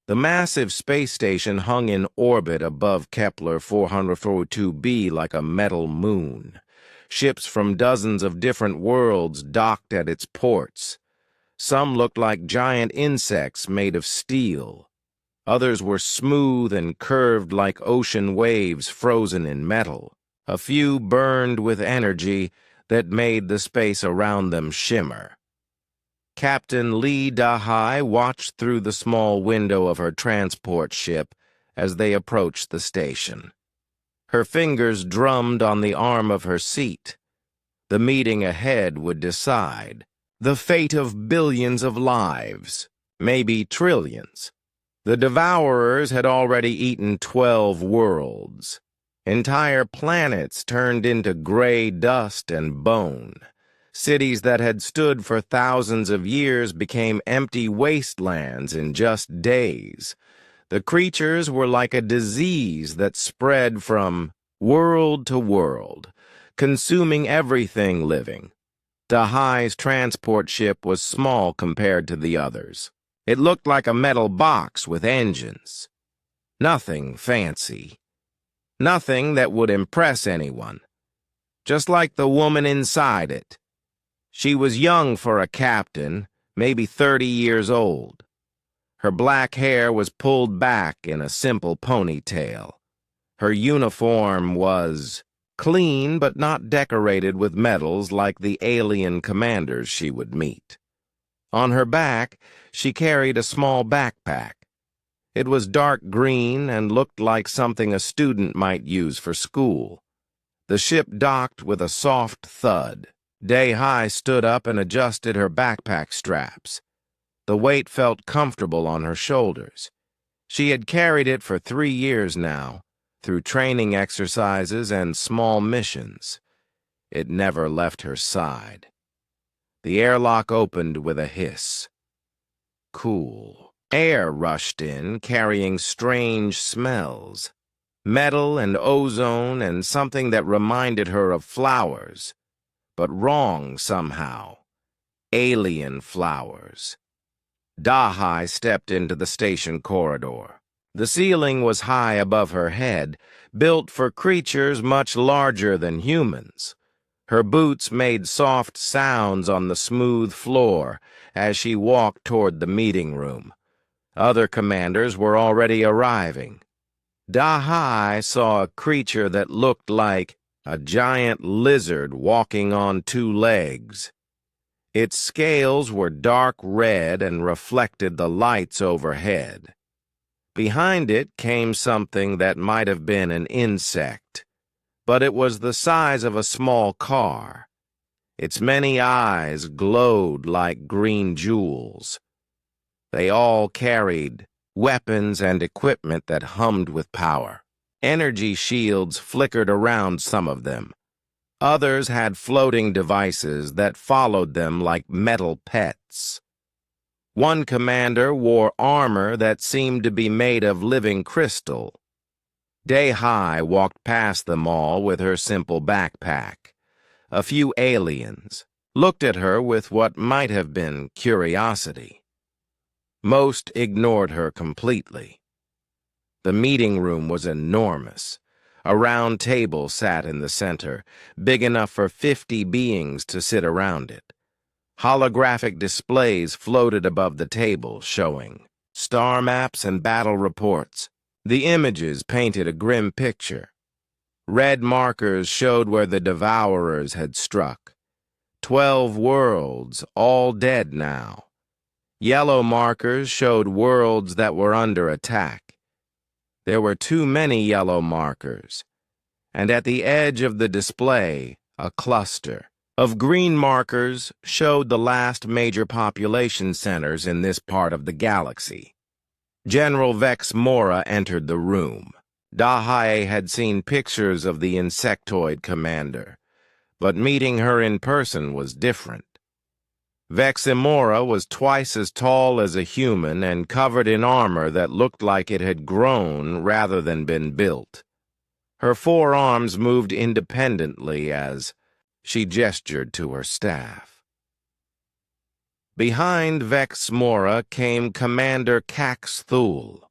The massive space station hung in orbit above Kepler 442b like a metal moon. Ships from dozens of different worlds docked at its ports. Some looked like giant insects made of steel. Others were smooth and curved like ocean waves frozen in metal. A few burned with energy that made the space around them shimmer. Captain Lee Dahai watched through the small window of her transport ship as they approached the station. Her fingers drummed on the arm of her seat. The meeting ahead would decide the fate of billions of lives, maybe trillions. The Devourers had already eaten 12 worlds. Entire planets turned into gray dust and bone. Cities that had stood for thousands of years became empty wastelands in just days. The creatures were like a disease that spread from world to world, consuming everything living. Dahai's transport ship was small compared to the others. It looked like a metal box with engines. Nothing fancy. Nothing that would impress anyone. Just like the woman inside it. She was young for a captain, maybe 30 years old. Her black hair was pulled back in a simple ponytail. Her uniform was clean but not decorated with medals like the alien commanders she would meet. On her back, she carried a small backpack. It was dark green and looked like something a student might use for school. The ship docked with a soft thud. Dahai stood up and adjusted her backpack straps. The weight felt comfortable on her shoulders. She had carried it for 3 years now, through training exercises and small missions. It never left her side. The airlock opened with a hiss. Cool. Air rushed in, carrying strange smells. Metal and ozone and something that reminded her of flowers. But wrong somehow. Alien flowers. Dahai stepped into the station corridor. The ceiling was high above her head, built for creatures much larger than humans. Her boots made soft sounds on the smooth floor as she walked toward the meeting room. Other commanders were already arriving. Dahai saw a creature that looked like a giant lizard walking on 2 legs. Its scales were dark red and reflected the lights overhead. Behind it came something that might have been an insect, but it was the size of a small car. Its many eyes glowed like green jewels. They all carried weapons and equipment that hummed with power. Energy shields flickered around some of them. Others had floating devices that followed them like metal pets. One commander wore armor that seemed to be made of living crystal. Dahai walked past them all with her simple backpack. A few aliens looked at her with what might have been curiosity. Most ignored her completely. The meeting room was enormous. A round table sat in the center, big enough for 50 beings to sit around it. Holographic displays floated above the table, showing star maps and battle reports. The images painted a grim picture. Red markers showed where the Devourers had struck. 12 worlds, all dead now. Yellow markers showed worlds that were under attack. There were too many yellow markers, and at the edge of the display, a cluster of green markers showed the last major population centers in this part of the galaxy. General Vex Mora entered the room. Dahai had seen pictures of the insectoid commander, but meeting her in person was different. Veximora was twice as tall as a human and covered in armor that looked like it had grown rather than been built. Her forearms moved independently as she gestured to her staff. Behind Vex Mora came Commander Cax Thul.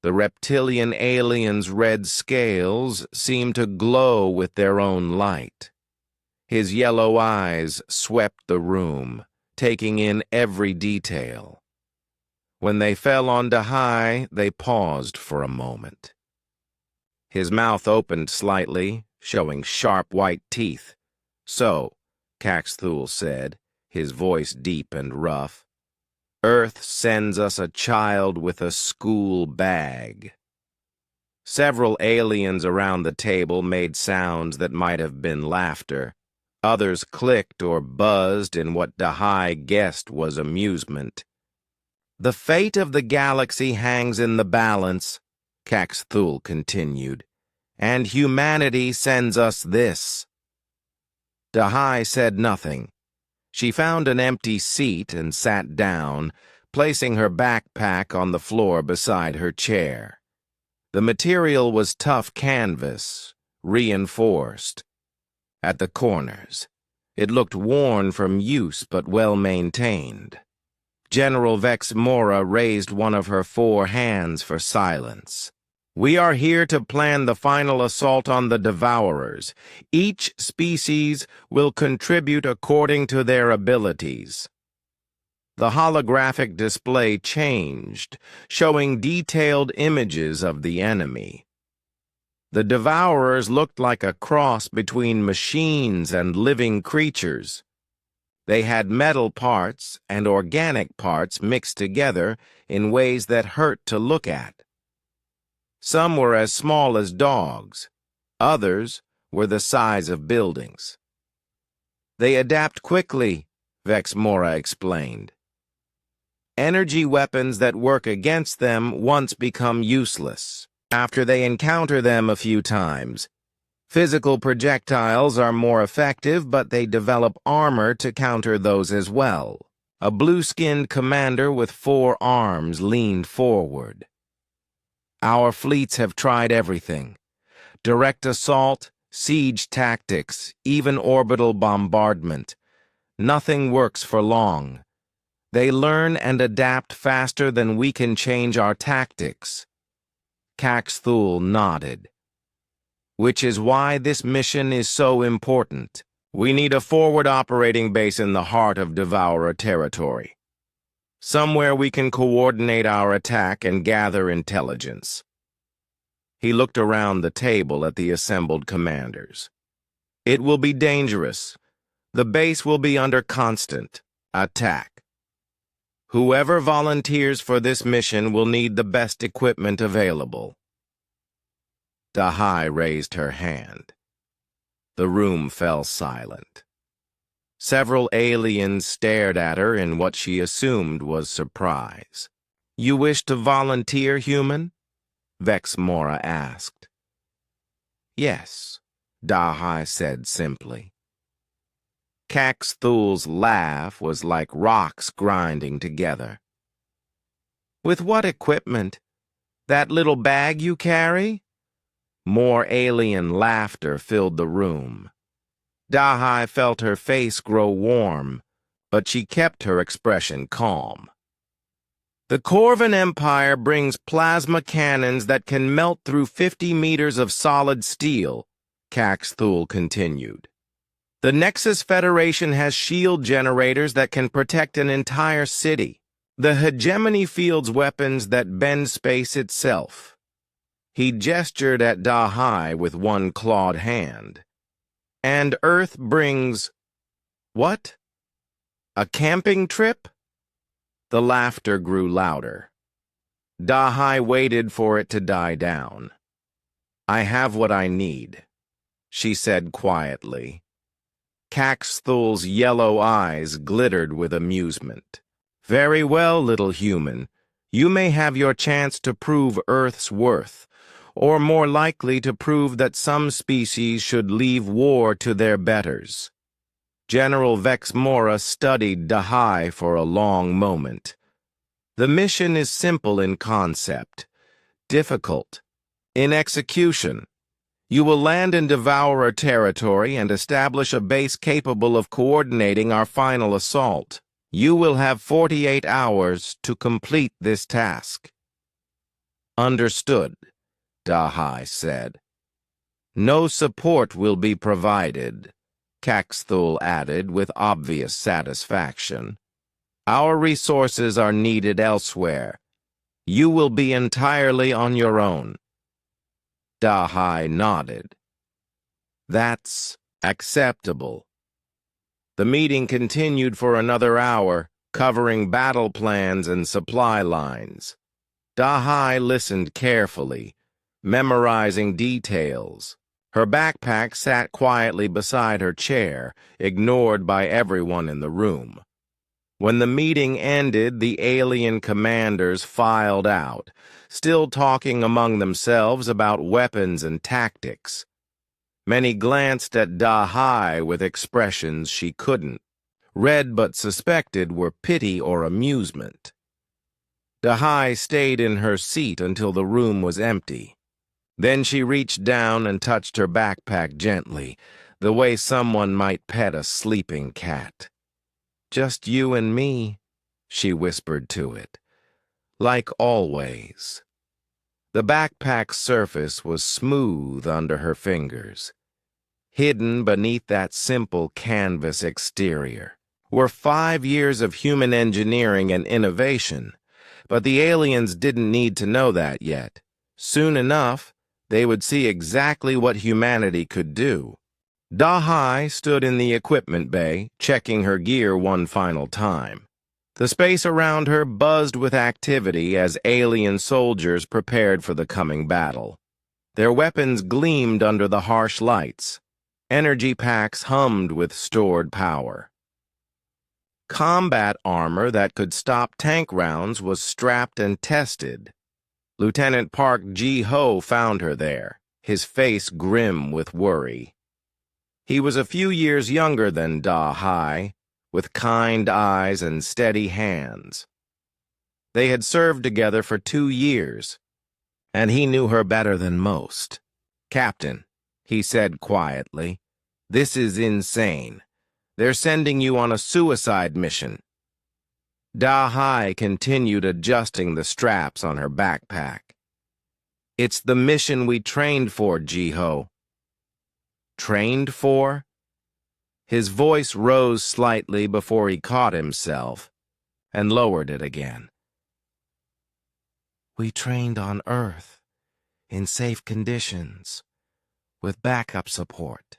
The reptilian alien's red scales seemed to glow with their own light. His yellow eyes swept the room, taking in every detail. When they fell on Dahai, they paused for a moment. His mouth opened slightly, showing sharp white teeth. "So," Cax Thul said, his voice deep and rough, "Earth sends us a child with a school bag." Several aliens around the table made sounds that might have been laughter. Others clicked or buzzed in what Dahai guessed was amusement. "The fate of the galaxy hangs in the balance," Cax Thul continued, "and humanity sends us this." Dahai said nothing. She found an empty seat and sat down, placing her backpack on the floor beside her chair. The material was tough canvas, reinforced. At the corners, it looked worn from use but well maintained. General Vex Mora raised one of her 4 hands for silence. "We are here to plan the final assault on the Devourers. Each species will contribute according to their abilities." The holographic display changed, showing detailed images of the enemy. The Devourers looked like a cross between machines and living creatures. They had metal parts and organic parts mixed together in ways that hurt to look at. Some were as small as dogs. Others were the size of buildings. "They adapt quickly," Vex Mora explained. "Energy weapons that work against them once become useless after they encounter them a few times. Physical projectiles are more effective, but they develop armor to counter those as well." A blue-skinned commander with 4 arms leaned forward. "Our fleets have tried everything. Direct assault, siege tactics, even orbital bombardment. Nothing works for long. They learn and adapt faster than we can change our tactics." Cax Thul nodded. "Which is why this mission is so important. We need a forward operating base in the heart of Devourer territory. Somewhere we can coordinate our attack and gather intelligence." He looked around the table at the assembled commanders. "It will be dangerous. The base will be under constant attack. Whoever volunteers for this mission will need the best equipment available." Dahai raised her hand. The room fell silent. Several aliens stared at her in what she assumed was surprise. "You wish to volunteer, human?" Vex Mora asked. "Yes," Dahai said simply. Cax Thul's laugh was like rocks grinding together. "With what equipment? That little bag you carry?" More alien laughter filled the room. Dahai felt her face grow warm, but she kept her expression calm. "The Corvan Empire brings plasma cannons that can melt through 50 meters of solid steel," Cax Thul continued. "The Nexus Federation has shield generators that can protect an entire city. The hegemony fields weapons that bend space itself." He gestured at Dahai with one clawed hand. "And Earth brings... what? A camping trip?" The laughter grew louder. Dahai waited for it to die down. "I have what I need," she said quietly. Cax Thul's yellow eyes glittered with amusement. "Very well, little human. You may have your chance to prove Earth's worth, or more likely to prove that some species should leave war to their betters." General Vex Mora studied Dahai for a long moment. "The mission is simple in concept, difficult in execution. You will land in Devourer territory and establish a base capable of coordinating our final assault. You will have 48 hours to complete this task. Understood, Dahai said. No support will be provided, Caxthul added with obvious satisfaction. Our resources are needed elsewhere. You will be entirely on your own. Dahai nodded. That's acceptable. The meeting continued for another hour, covering battle plans and supply lines. Dahai listened carefully, memorizing details. Her backpack sat quietly beside her chair, ignored by everyone in the room. When the meeting ended, the alien commanders filed out, still talking among themselves about weapons and tactics. Many glanced at Dahai with expressions she couldn't read but suspected were pity or amusement. Dahai stayed in her seat until the room was empty. Then she reached down and touched her backpack gently, the way someone might pet a sleeping cat. Just you and me, she whispered to it. Like always. The backpack's surface was smooth under her fingers. Hidden beneath that simple canvas exterior were 5 years of human engineering and innovation, but the aliens didn't need to know that yet. Soon enough, they would see exactly what humanity could do. Dahai stood in the equipment bay, checking her gear one final time. The space around her buzzed with activity as alien soldiers prepared for the coming battle. Their weapons gleamed under the harsh lights. Energy packs hummed with stored power. Combat armor that could stop tank rounds was strapped and tested. Lieutenant Park Ji-ho found her there, his face grim with worry. He was a few years younger than Dahai, with kind eyes and steady hands. They had served together for 2 years, and he knew her better than most. Captain, he said quietly, this is insane. They're sending you on a suicide mission. Dahai continued adjusting the straps on her backpack. It's the mission we trained for, Ji-ho. Trained for? His voice rose slightly before he caught himself and lowered it again. We trained on Earth, in safe conditions, with backup support.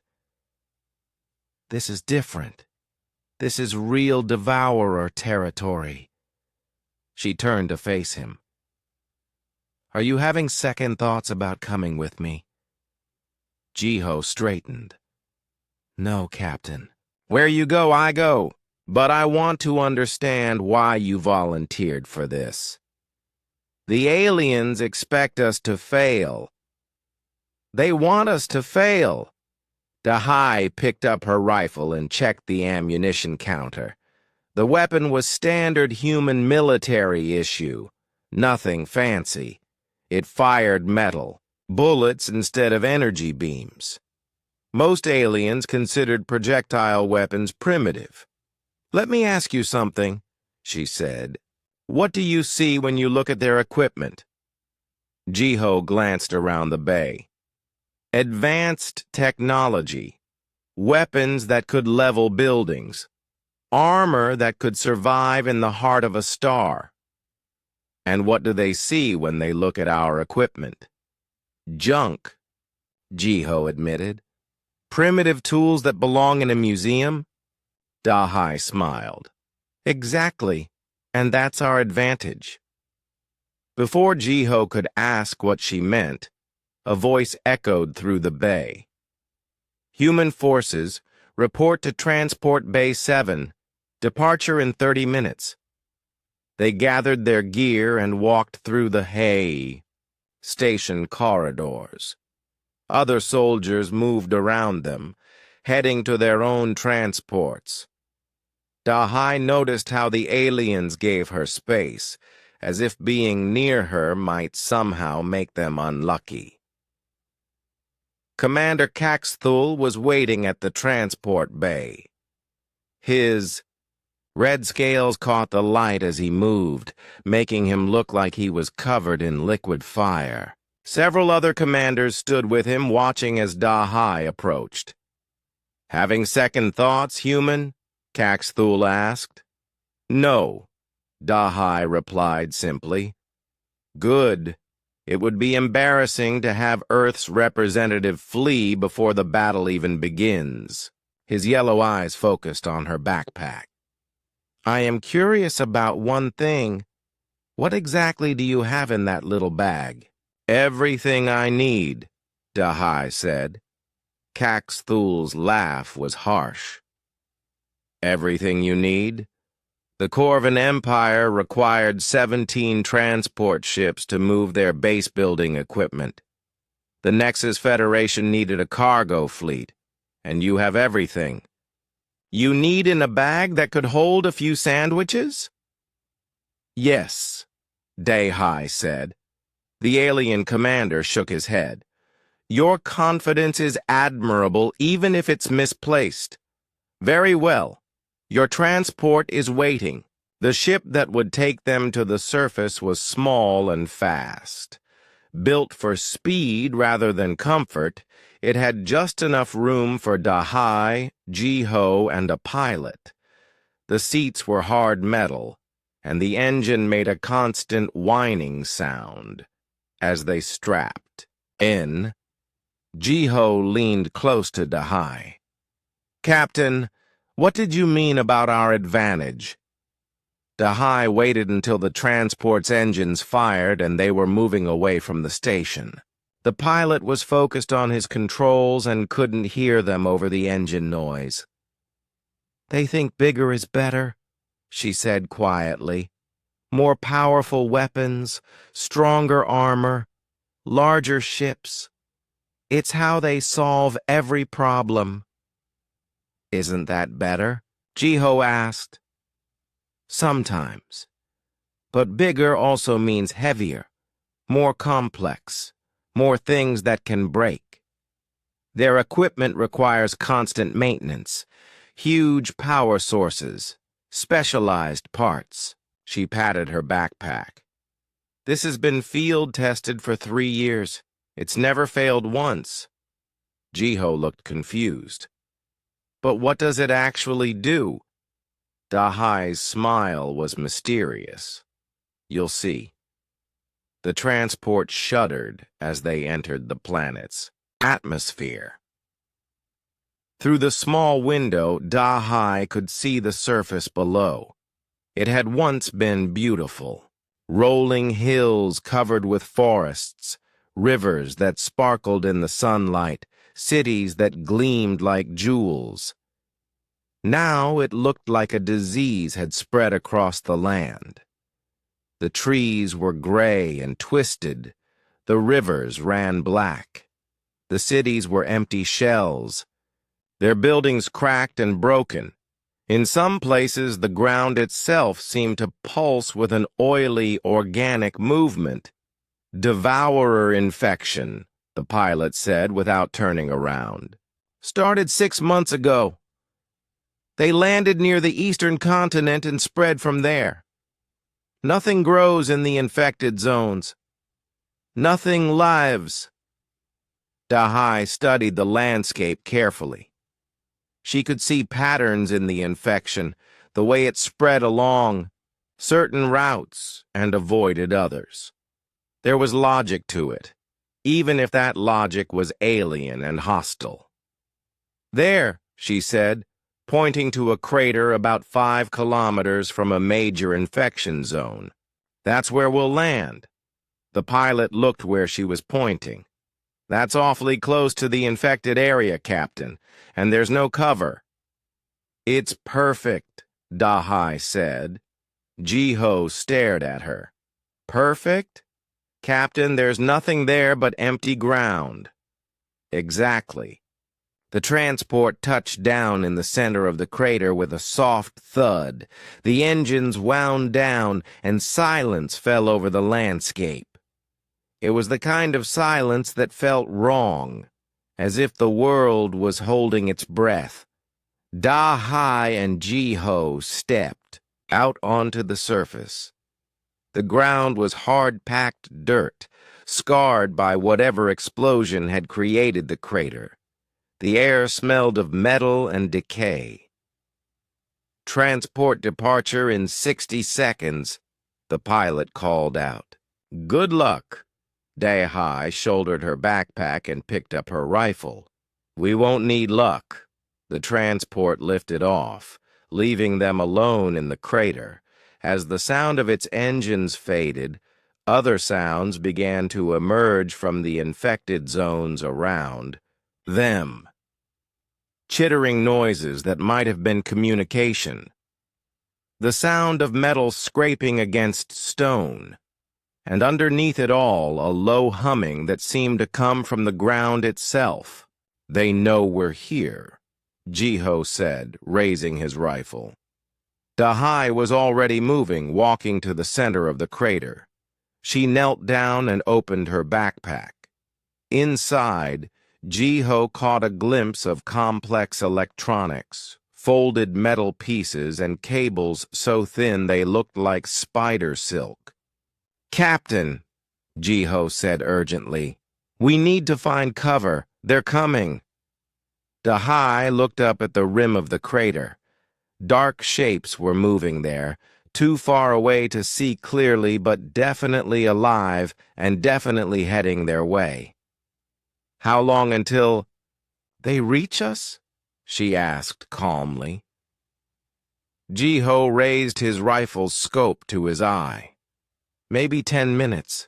This is different. This is real devourer territory. She turned to face him. Are you having second thoughts about coming with me? Ji-ho straightened. No, Captain. Where you go, I go. But I want to understand why you volunteered for this. The aliens expect us to fail. They want us to fail. Dahai picked up her rifle and checked the ammunition counter. The weapon was standard human military issue. Nothing fancy. It fired metal, bullets instead of energy beams. Most aliens considered projectile weapons primitive. Let me ask you something, she said. What do you see when you look at their equipment? Ji-ho glanced around the bay. Advanced technology, weapons that could level buildings, armor that could survive in the heart of a star. And what do they see when they look at our equipment? Junk, Ji-ho admitted. Primitive tools that belong in a museum? Dahai smiled. Exactly, and that's our advantage. Before Ji-ho could ask what she meant, a voice echoed through the bay. Human forces, report to Transport Bay 7. Departure in 30 minutes. They gathered their gear and walked through the station corridors. Other soldiers moved around them, heading to their own transports. Dahai noticed how the aliens gave her space, as if being near her might somehow make them unlucky. Commander Caxthul was waiting at the transport bay. His Red scales caught the light as he moved, making him look like he was covered in liquid fire. Several other commanders stood with him, watching as Dahai approached. "Having second thoughts, human?" Caxthul asked. "No," Dahai replied simply. "Good. It would be embarrassing to have Earth's representative flee before the battle even begins." His yellow eyes focused on her backpack. "I am curious about one thing. What exactly do you have in that little bag?" "Everything I need," Dahai said. Caxthul's laugh was harsh. "Everything you need?" The Corvan Empire required 17 transport ships to move their base-building equipment. The Nexus Federation needed a cargo fleet, and you have everything. "You need in a bag that could hold a few sandwiches?" "Yes," Dahai said. The alien commander shook his head. "Your confidence is admirable, even if it's misplaced. Very well. Your transport is waiting." The ship that would take them to the surface was small and fast. Built for speed rather than comfort, it had just enough room for Dahai, Jiho, and a pilot. The seats were hard metal, and the engine made a constant whining sound as they strapped in. Jiho leaned close to Dahai. "Captain, what did you mean about our advantage?" Dahai waited until the transport's engines fired and they were moving away from the station. The pilot was focused on his controls and couldn't hear them over the engine noise. "They think bigger is better," she said quietly. "More powerful weapons, stronger armor, larger ships. It's how they solve every problem." "Isn't that better?" Jiho asked. "Sometimes. But bigger also means heavier, more complex, more things that can break. Their equipment requires constant maintenance, huge power sources, specialized parts." She patted her backpack. "This has been field tested for 3 years. It's never failed once." Jiho looked confused. "But what does it actually do?" Dahai's smile was mysterious. "You'll see." The transport shuddered as they entered the planet's atmosphere. Through the small window, Dahai could see the surface below. It had once been beautiful. Rolling hills covered with forests, rivers that sparkled in the sunlight, cities that gleamed like jewels. Now it looked like a disease had spread across the land. The trees were gray and twisted. The rivers ran black. The cities were empty shells. Their buildings cracked and broken. In some places, the ground itself seemed to pulse with an oily, organic movement. "Devourer infection," the pilot said without turning around. "Started 6 months ago. They landed near the eastern continent and spread from there. Nothing grows in the infected zones. Nothing lives." Dahai studied the landscape carefully. She could see patterns in the infection, the way it spread along certain routes and avoided others. There was logic to it, even if that logic was alien and hostile. "There," she said, pointing to a crater about 5 kilometers from a major infection zone. "That's where we'll land." The pilot looked where she was pointing. "That's awfully close to the infected area, Captain, and there's no cover." "It's perfect," Dahai said. Jiho stared at her. "Perfect? Captain, there's nothing there but empty ground." "Exactly." The transport touched down in the center of the crater with a soft thud. The engines wound down, and silence fell over the landscape. It was the kind of silence that felt wrong, as if the world was holding its breath. Dahai and Jiho stepped. out onto the surface. The ground was hard-packed dirt, scarred by whatever explosion had created the crater. The air smelled of metal and decay. "Transport departure in 60 seconds, the pilot called out. "Good luck." Dai shouldered her backpack and picked up her rifle. "We won't need luck." The transport lifted off, leaving them alone in the crater. As the sound of its engines faded, other sounds began to emerge from the infected zones around them. Chittering noises that might have been communication. The sound of metal scraping against stone. And underneath it all, a low humming that seemed to come from the ground itself. "They know we're here," Jiho said, raising his rifle. Dahai was already moving, walking to the center of the crater. She knelt down and opened her backpack. Inside, Jiho caught a glimpse of complex electronics, folded metal pieces and cables so thin they looked like spider silk. "Captain," Jiho said urgently, "we need to find cover. They're coming." Dahai looked up at the rim of the crater. Dark shapes were moving there, too far away to see clearly but definitely alive and definitely heading their way. "How long until they reach us?" she asked calmly. Jiho raised his rifle's scope to his eye. "Maybe 10 minutes.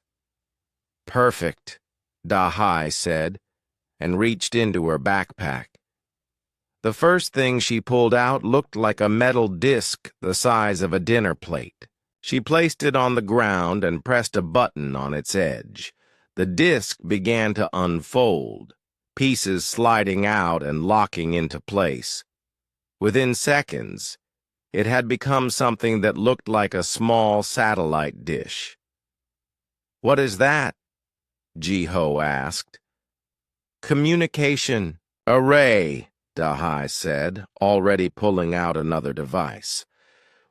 "Perfect," Dahai said, and reached into her backpack. The first thing she pulled out looked like a metal disc the size of a dinner plate. She placed it on the ground and pressed a button on its edge. The disc began to unfold, pieces sliding out and locking into place. Within seconds, it had become something that looked like a small satellite dish. "What is that?" Jiho asked. "Communication array," Dahai said, already pulling out another device.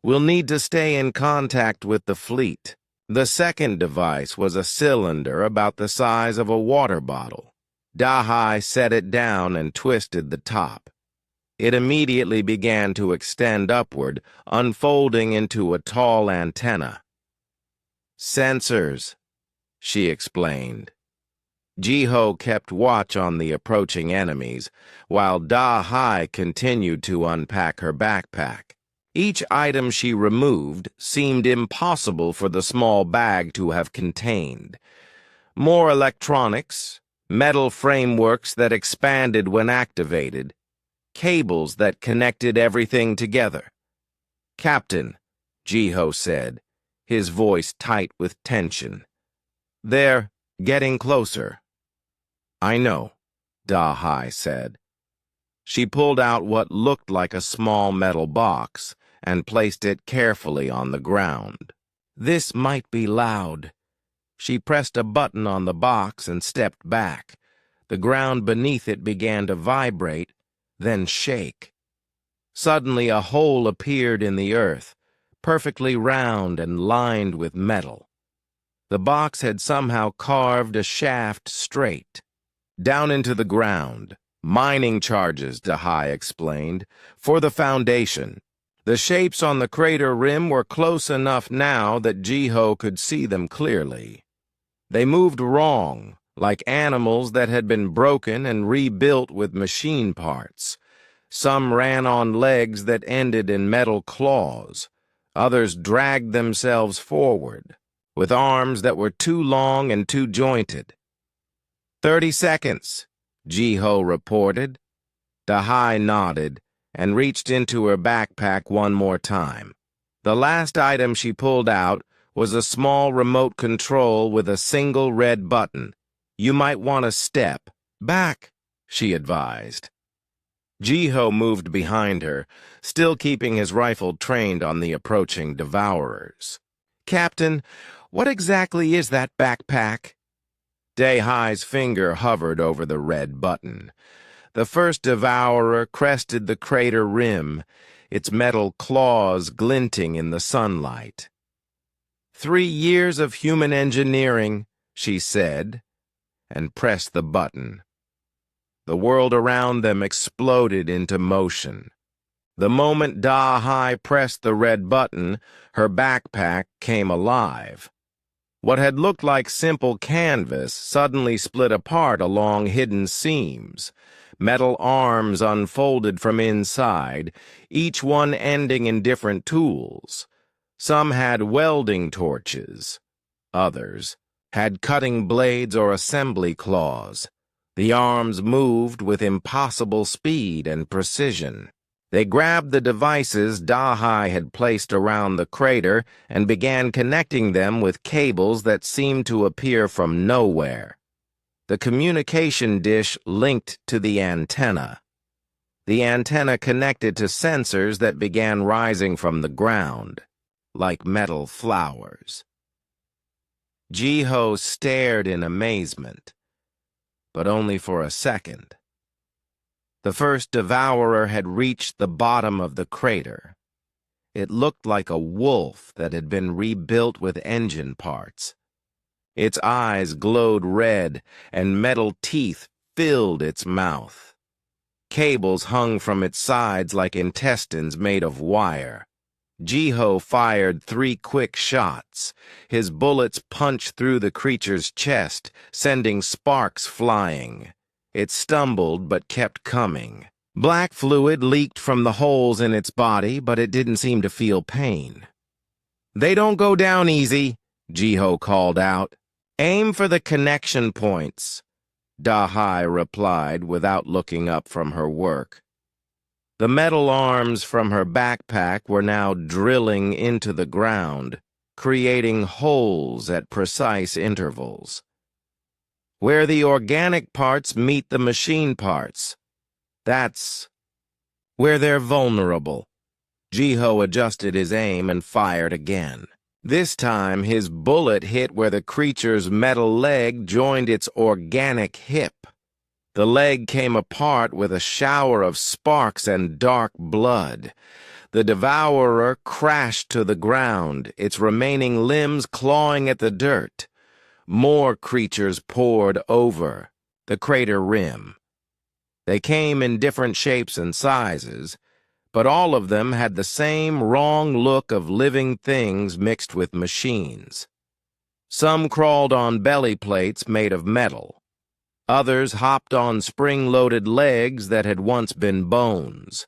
"We'll need to stay in contact with the fleet." The second device was a cylinder about the size of a water bottle. Dahai set it down and twisted the top. It immediately began to extend upward, unfolding into a tall antenna. "Sensors," she explained. Jiho kept watch on the approaching enemies, while Dahai continued to unpack her backpack. Each item she removed seemed impossible for the small bag to have contained. More electronics, metal frameworks that expanded when activated, cables that connected everything together. "Captain," Jiho said, his voice tight with tension. "They're getting closer." "I know," Dahai said. She pulled out what looked like a small metal box and placed it carefully on the ground. "This might be loud." She pressed a button on the box and stepped back. The ground beneath it began to vibrate, then shake. Suddenly a hole appeared in the earth, perfectly round and lined with metal. The box had somehow carved a shaft straight down into the ground. "Mining charges," Dahai explained, "for the foundation." The shapes on the crater rim were close enough now that Jiho could see them clearly. They moved wrong, like animals that had been broken and rebuilt with machine parts. Some ran on legs that ended in metal claws. Others dragged themselves forward, with arms that were too long and too jointed. 30 seconds, Jiho reported. Dahai nodded and reached into her backpack one more time. The last item she pulled out was a small remote control with a single red button. "You might want to step back," she advised. Jiho moved behind her, still keeping his rifle trained on the approaching devourers. "Captain, what exactly is that backpack?" Dahai's finger hovered over the red button. The first devourer crested the crater rim. its metal claws glinting in the sunlight. 3 years of human engineering, she said, and pressed the button. The world around them exploded into motion. The moment Da-Hai pressed the red button, her backpack came alive. What had looked like simple canvas suddenly split apart along hidden seams. Metal arms unfolded from inside, each one ending in different tools. Some had welding torches. Others had cutting blades or assembly claws. The arms moved with impossible speed and precision. They grabbed the devices Da-Hai had placed around the crater and began connecting them with cables that seemed to appear from nowhere. The communication dish linked to the antenna. The antenna connected to sensors that began rising from the ground, like metal flowers. Jiho stared in amazement, but only for a second. The first devourer had reached the bottom of the crater. It looked like a wolf that had been rebuilt with engine parts. Its eyes glowed red, and metal teeth filled its mouth. Cables hung from its sides like intestines made of wire. Jiho fired 3 quick shots. His bullets punched through the creature's chest, sending sparks flying. It stumbled but kept coming. Black fluid leaked from the holes in its body, but it didn't seem to feel pain. "They don't go down easy," Jiho called out. "Aim for the connection points," Da-Hai replied without looking up from her work. The metal arms from her backpack were now drilling into the ground, creating holes at precise intervals. Where the organic parts meet the machine parts, that's where they're vulnerable. Jiho adjusted his aim and fired again. This time, his bullet hit where the creature's metal leg joined its organic hip. The leg came apart with a shower of sparks and dark blood. The devourer crashed to the ground, its remaining limbs clawing at the dirt. More creatures poured over the crater rim. They came in different shapes and sizes, but all of them had the same wrong look of living things mixed with machines. Some crawled on belly plates made of metal. Others hopped on spring-loaded legs that had once been bones.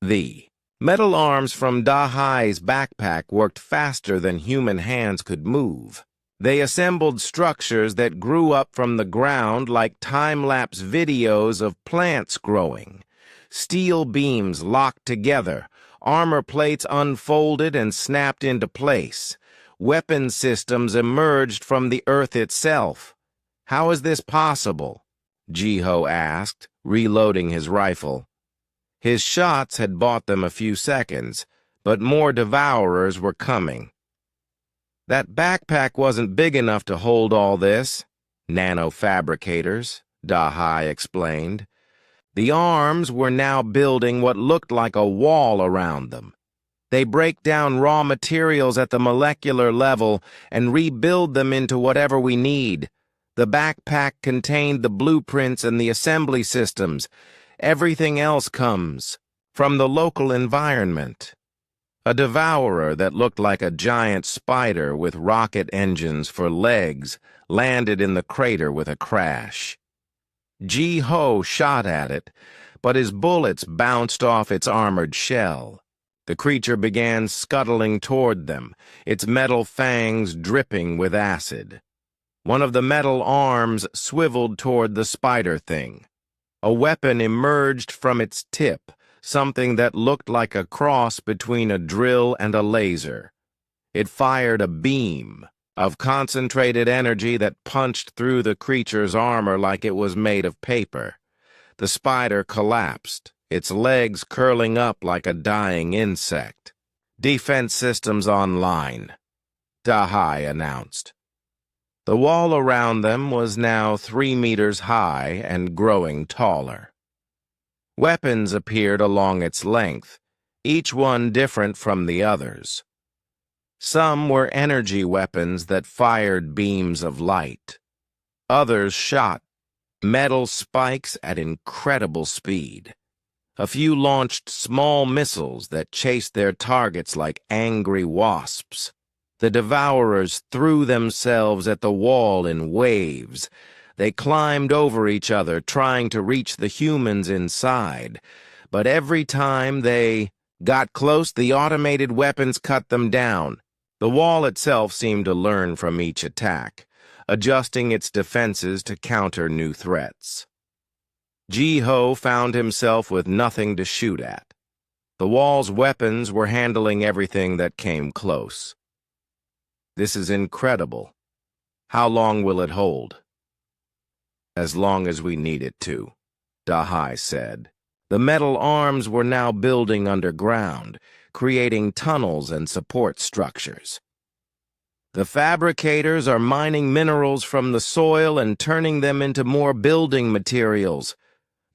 The metal arms from Da-Hai's backpack worked faster than human hands could move. They assembled structures that grew up from the ground like time-lapse videos of plants growing. Steel beams locked together, armor plates unfolded and snapped into place. Weapon systems emerged from the earth itself. "How is this possible?" Jiho asked, reloading his rifle. His shots had bought them a few seconds, but more devourers were coming. "That backpack wasn't big enough to hold all this." "Nanofabricators," Da-Hai explained. The arms were now building what looked like a wall around them. They break down raw materials at the molecular level and rebuild them into whatever we need. The backpack contained the blueprints and the assembly systems. Everything else comes from the local environment. A devourer that looked like a giant spider with rocket engines for legs landed in the crater with a crash. Jiho shot at it, but his bullets bounced off its armored shell. The creature began scuttling toward them, its metal fangs dripping with acid. One of the metal arms swiveled toward the spider thing. A weapon emerged from its tip, something that looked like a cross between a drill and a laser. It fired a beam of concentrated energy that punched through the creature's armor like it was made of paper. The spider collapsed, its legs curling up like a dying insect. "Defense systems online," Da-Hai announced. The wall around them was now 3 meters high and growing taller. Weapons appeared along its length, each one different from the others. Some were energy weapons that fired beams of light. Others shot metal spikes at incredible speed. A few launched small missiles that chased their targets like angry wasps. The devourers threw themselves at the wall in waves. They climbed over each other, trying to reach the humans inside. But every time they got close, the automated weapons cut them down. The wall itself seemed to learn from each attack, adjusting its defenses to counter new threats. Ji-Ho found himself with nothing to shoot at. The wall's weapons were handling everything that came close. This is incredible. How long will it hold? As long as we need it to, Dahai said. The metal arms were now building underground, creating tunnels and support structures. The fabricators are mining minerals from the soil and turning them into more building materials.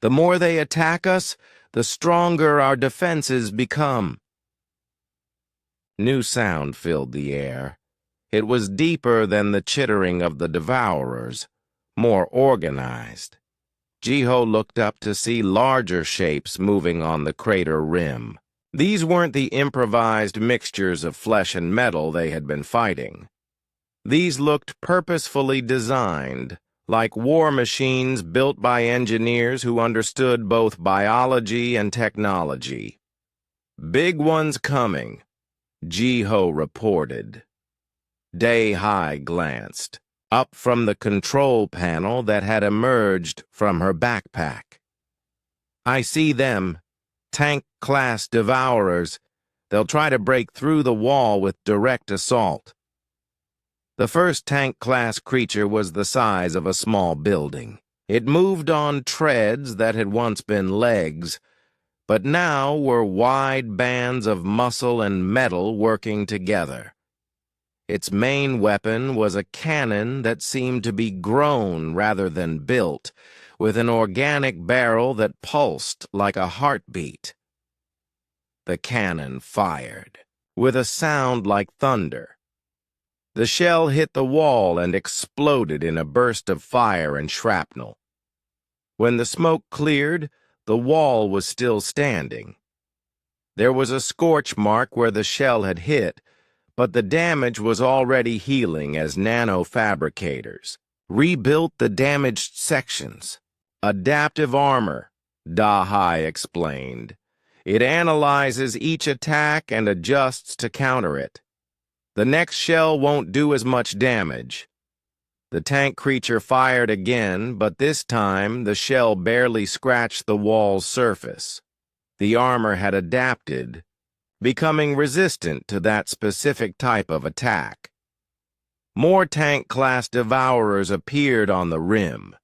The more they attack us, the stronger our defenses become. New sound filled the air. It was deeper than the chittering of the devourers, more organized. Ji-Ho looked up to see larger shapes moving on the crater rim. These weren't the improvised mixtures of flesh and metal they had been fighting. These looked purposefully designed, like war machines built by engineers who understood both biology and technology. "Big one's coming," Ji-Ho reported. Dahai glanced up from the control panel that had emerged from her backpack. "I see them, tank-class devourers. They'll try to break through the wall with direct assault." The first tank-class creature was the size of a small building. It moved on treads that had once been legs, but now were wide bands of muscle and metal working together. Its main weapon was a cannon that seemed to be grown rather than built, with an organic barrel that pulsed like a heartbeat. The cannon fired, with a sound like thunder. The shell hit the wall and exploded in a burst of fire and shrapnel. When the smoke cleared, the wall was still standing. There was a scorch mark where the shell had hit, but the damage was already healing as nanofabricators rebuilt the damaged sections. "Adaptive armor," Dahai explained. "It analyzes each attack and adjusts to counter it. The next shell won't do as much damage." The tank creature fired again, but this time the shell barely scratched the wall's surface. The armor had adapted, becoming resistant to that specific type of attack. More tank-class devourers appeared on the rim.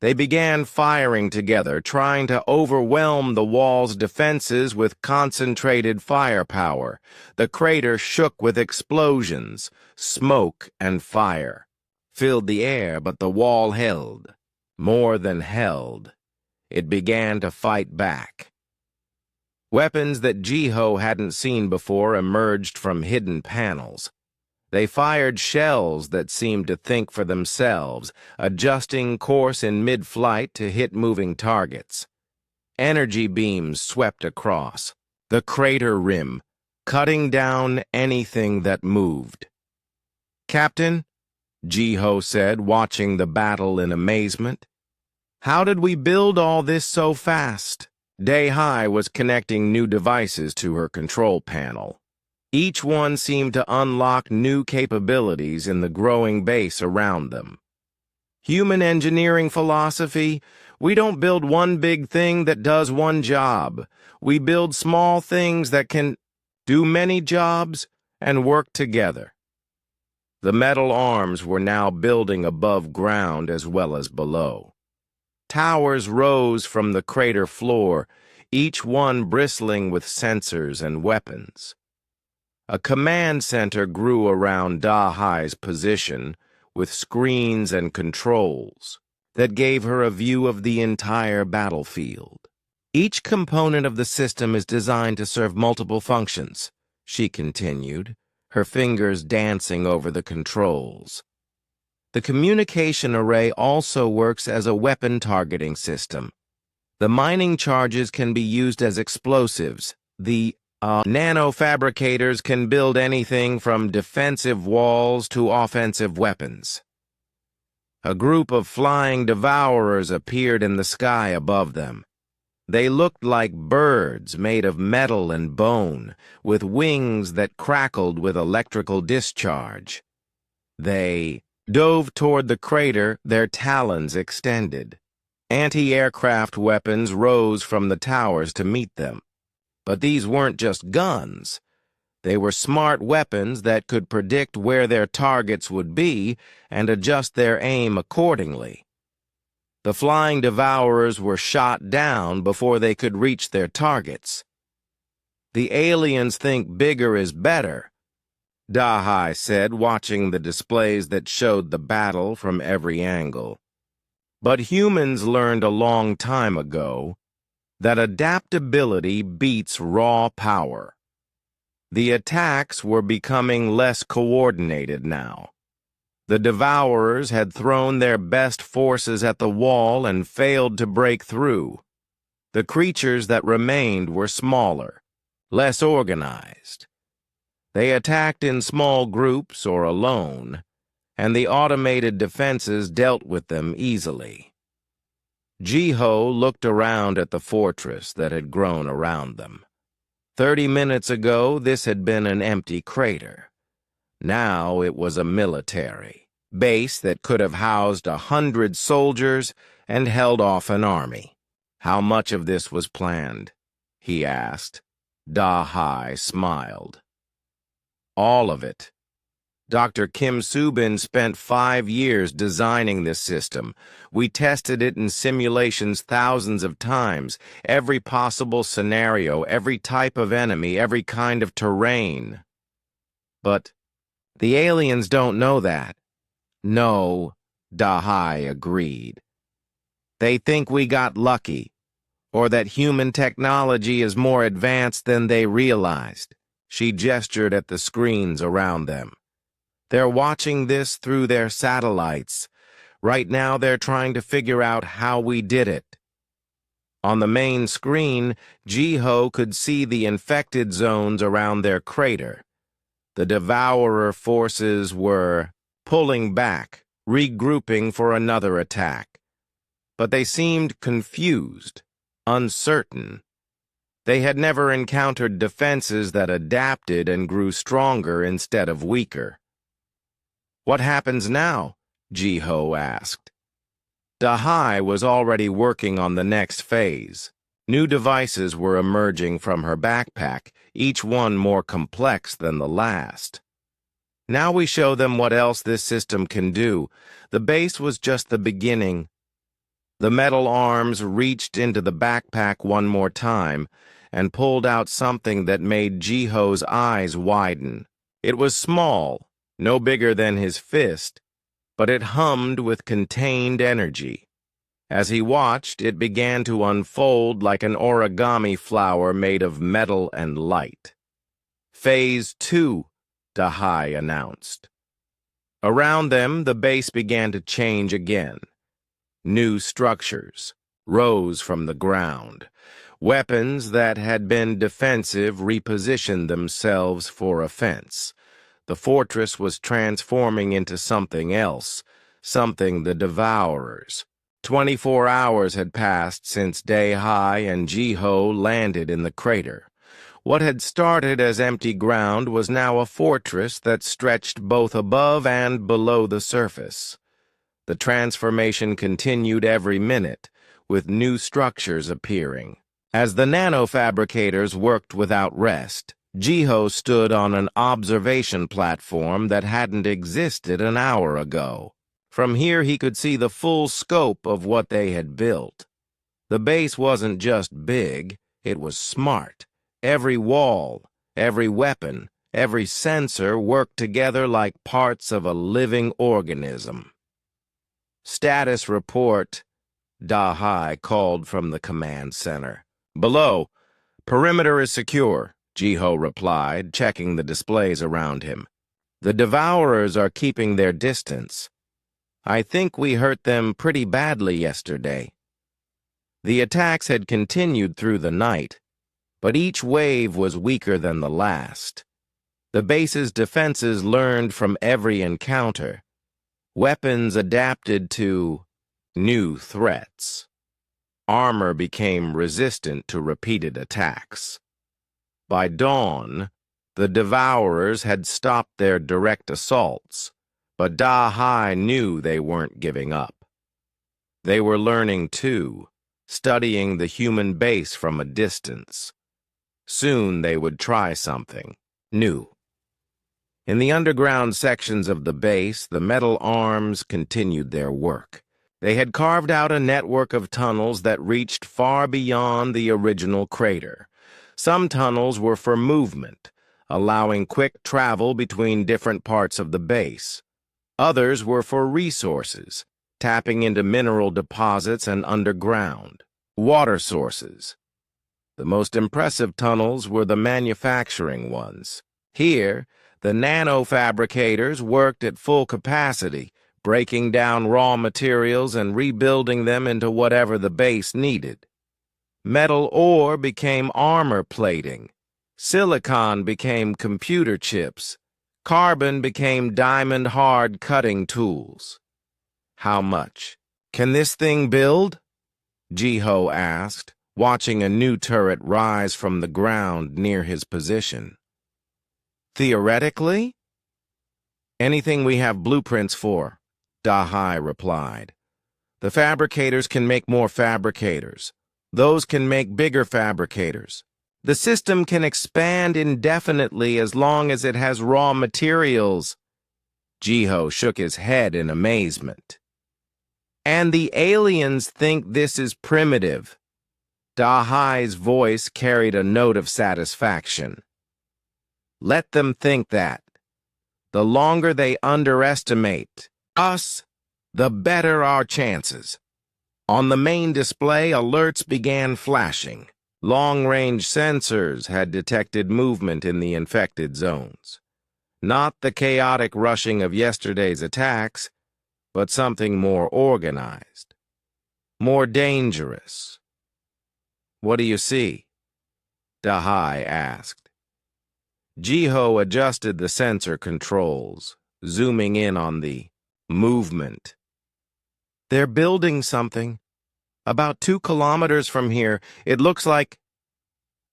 They began firing together, trying to overwhelm the wall's defenses with concentrated firepower. The crater shook with explosions. Smoke and fire filled the air, but the wall held. More than held. It began to fight back. Weapons that Ji-Ho hadn't seen before emerged from hidden panels. They fired shells that seemed to think for themselves, adjusting course in mid-flight to hit moving targets. Energy beams swept across the crater rim, cutting down anything that moved. "Captain," Ji-Ho said, watching the battle in amazement, "how did we build all this so fast?" Dahai was connecting new devices to her control panel. Each one seemed to unlock new capabilities in the growing base around them. "Human engineering philosophy: we don't build one big thing that does one job. We build small things that can do many jobs and work together." The metal arms were now building above ground as well as below. Towers rose from the crater floor, each one bristling with sensors and weapons. A command center grew around Dahai's position, with screens and controls that gave her a view of the entire battlefield. Each component of the system is designed to serve multiple functions, she continued, her fingers dancing over the controls. The communication array also works as a weapon targeting system. The mining charges can be used as explosives. The nanofabricators can build anything from defensive walls to offensive weapons. A group of flying devourers appeared in the sky above them. They looked like birds made of metal and bone, with wings that crackled with electrical discharge. They dove toward the crater, their talons extended. Anti-aircraft weapons rose from the towers to meet them. But these weren't just guns. They were smart weapons that could predict where their targets would be and adjust their aim accordingly. The flying devourers were shot down before they could reach their targets. The aliens think bigger is better, Dahai said, watching the displays that showed the battle from every angle. But humans learned a long time ago that adaptability beats raw power. The attacks were becoming less coordinated now. The Devourers had thrown their best forces at the wall and failed to break through. The creatures that remained were smaller, less organized. They attacked in small groups or alone, and the automated defenses dealt with them easily. Jiho looked around at the fortress that had grown around them. 30 minutes ago, this had been an empty crater. Now it was a military base that could have housed 100 soldiers and held off an army. How much of this was planned? He asked. Dahai smiled. All of it. Dr. Kim Subin spent 5 years designing this system. We tested it in simulations thousands of times, every possible scenario, every type of enemy, every kind of terrain. But the aliens don't know that. No, Dahai agreed. They think we got lucky, or that human technology is more advanced than they realized. She gestured at the screens around them. They're watching this through their satellites. Right now they're trying to figure out how we did it. On the main screen, Jiho could see the infected zones around their crater. The Devourer forces were pulling back, regrouping for another attack. But they seemed confused, uncertain. They had never encountered defenses that adapted and grew stronger instead of weaker. What happens now? Jiho asked. Dahai was already working on the next phase. New devices were emerging from her backpack, each one more complex than the last. Now we show them what else this system can do. The base was just the beginning. The metal arms reached into the backpack one more time and pulled out something that made Jiho's eyes widen. It was small, no bigger than his fist, but it hummed with contained energy. As he watched, it began to unfold like an origami flower made of metal and light. Phase 2, Dahai announced. Around them, the base began to change again. New structures rose from the ground. Weapons that had been defensive repositioned themselves for offense. The fortress was transforming into something else, something the Devourers. 24 hours had passed since Dahai and Jiho landed in the crater. What had started as empty ground was now a fortress that stretched both above and below the surface. The transformation continued every minute, with new structures appearing. As the nanofabricators worked without rest, Jiho stood on an observation platform that hadn't existed an hour ago. From here he could see the full scope of what they had built. The base wasn't just big, it was smart. Every wall, every weapon, every sensor worked together like parts of a living organism. Status report, Dahai called from the command center. Below, perimeter is secure, Jiho replied, checking the displays around him. The Devourers are keeping their distance. I think we hurt them pretty badly yesterday. The attacks had continued through the night, but each wave was weaker than the last. The base's defenses learned from every encounter. Weapons adapted to new threats. Armor became resistant to repeated attacks. By dawn, the Devourers had stopped their direct assaults, but Da-Hai knew they weren't giving up. They were learning too, studying the human base from a distance. Soon they would try something new. In the underground sections of the base, the metal arms continued their work. They had carved out a network of tunnels that reached far beyond the original crater. Some tunnels were for movement, allowing quick travel between different parts of the base. Others were for resources, tapping into mineral deposits and underground water sources. The most impressive tunnels were the manufacturing ones. Here, the nano-fabricators worked at full capacity, breaking down raw materials and rebuilding them into whatever the base needed. Metal ore became armor plating. Silicon became computer chips. Carbon became diamond-hard cutting tools. How much? Can this thing build? Jiho asked, watching a new turret rise from the ground near his position. Theoretically? Anything we have blueprints for, Da-Hai replied. The fabricators can make more fabricators. Those can make bigger fabricators. The system can expand indefinitely as long as it has raw materials. Jiho shook his head in amazement. And the aliens think this is primitive. Da-Hai's voice carried a note of satisfaction. Let them think that. The longer they underestimate us, the better our chances. On the main display, alerts began flashing. Long-range sensors had detected movement in the infected zones. Not the chaotic rushing of yesterday's attacks, but something more organized, more dangerous. What do you see? Da-Hai asked. Jiho adjusted the sensor controls, zooming in on the movement. They're building something. About 2 kilometers from here, it looks like...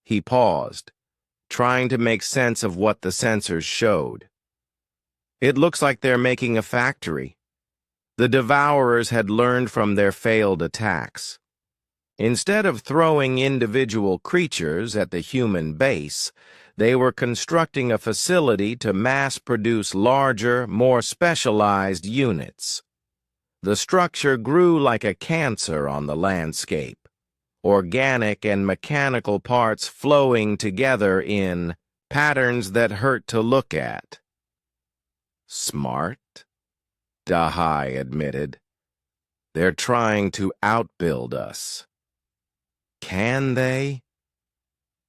He paused, trying to make sense of what the sensors showed. It looks like they're making a factory. The Devourers had learned from their failed attacks. Instead of throwing individual creatures at the human base, they were constructing a facility to mass-produce larger, more specialized units. The structure grew like a cancer on the landscape, organic and mechanical parts flowing together in patterns that hurt to look at. Smart, Da-Hai admitted. They're trying to outbuild us. Can they?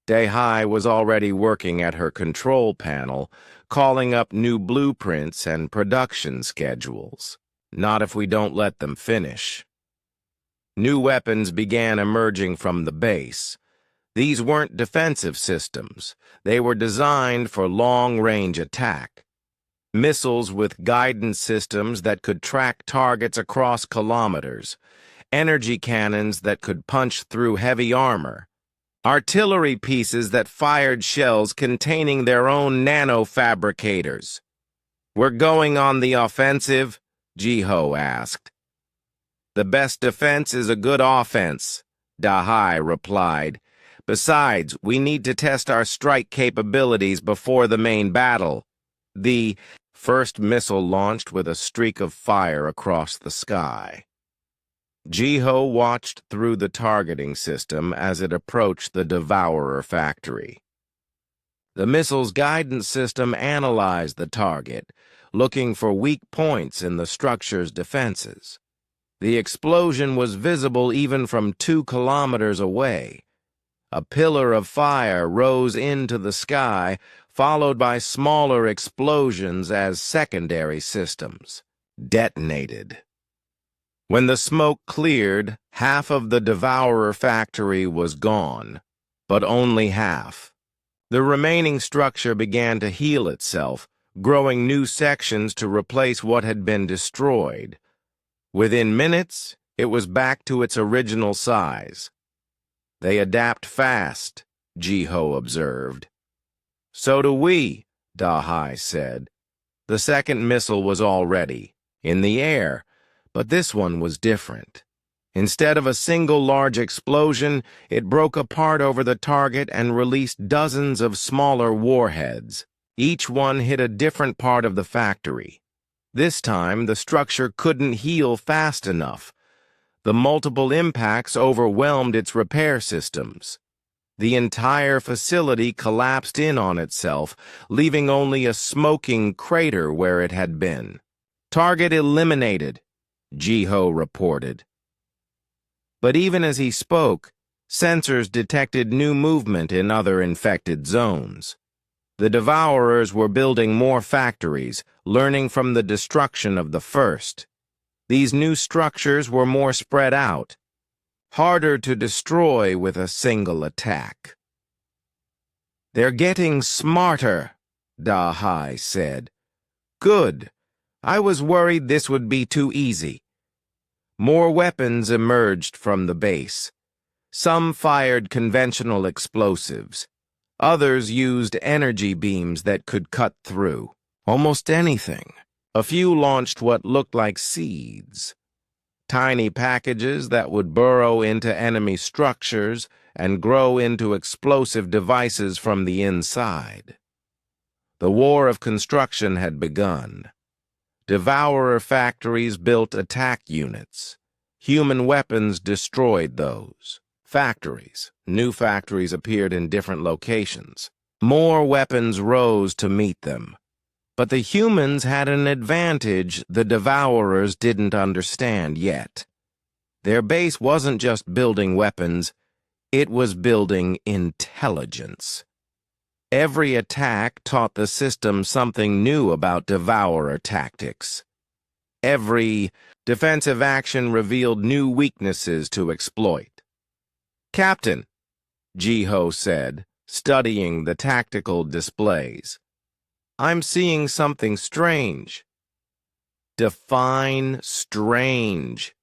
Da-Hai was already working at her control panel, calling up new blueprints and production schedules. Not if we don't let them finish. New weapons began emerging from the base. These weren't defensive systems. They were designed for long-range attack. Missiles with guidance systems that could track targets across kilometers. Energy cannons that could punch through heavy armor. Artillery pieces that fired shells containing their own nano-fabricators. We're going on the offensive? Jiho asked. The best defense is a good offense, Da-Hai replied. Besides, we need to test our strike capabilities before the main battle. The first missile launched with a streak of fire across the sky. Jiho watched through the targeting system as it approached the Devourer factory. The missile's guidance system analyzed the target, looking for weak points in the structure's defenses. The explosion was visible even from 2 kilometers away. A pillar of fire rose into the sky, followed by smaller explosions as secondary systems detonated. When the smoke cleared, half of the Devourer factory was gone, but only half. The remaining structure began to heal itself, growing new sections to replace what had been destroyed. Within minutes, it was back to its original size. They adapt fast, Jiho observed. So do we, Dahai said. The second missile was already in the air, but this one was different. Instead of a single large explosion, it broke apart over the target and released dozens of smaller warheads. Each one hit a different part of the factory. This time, the structure couldn't heal fast enough. The multiple impacts overwhelmed its repair systems. The entire facility collapsed in on itself, leaving only a smoking crater where it had been. Target eliminated, Jiho reported. But even as he spoke, sensors detected new movement in other infected zones. The Devourers were building more factories, learning from the destruction of the first. These new structures were more spread out, harder to destroy with a single attack. They're getting smarter, Dahai said. Good. I was worried this would be too easy. More weapons emerged from the base. Some fired conventional explosives. Others used energy beams that could cut through almost anything. A few launched what looked like seeds. Tiny packages that would burrow into enemy structures and grow into explosive devices from the inside. The war of construction had begun. Devourer factories built attack units. Human weapons destroyed those. New factories appeared in different locations. More weapons rose to meet them. But the humans had an advantage the Devourers didn't understand yet. Their base wasn't just building weapons, it was building intelligence. Every attack taught the system something new about Devourer tactics. Every defensive action revealed new weaknesses to exploit. Captain, Jiho said, studying the tactical displays. I'm seeing something strange. Define strange.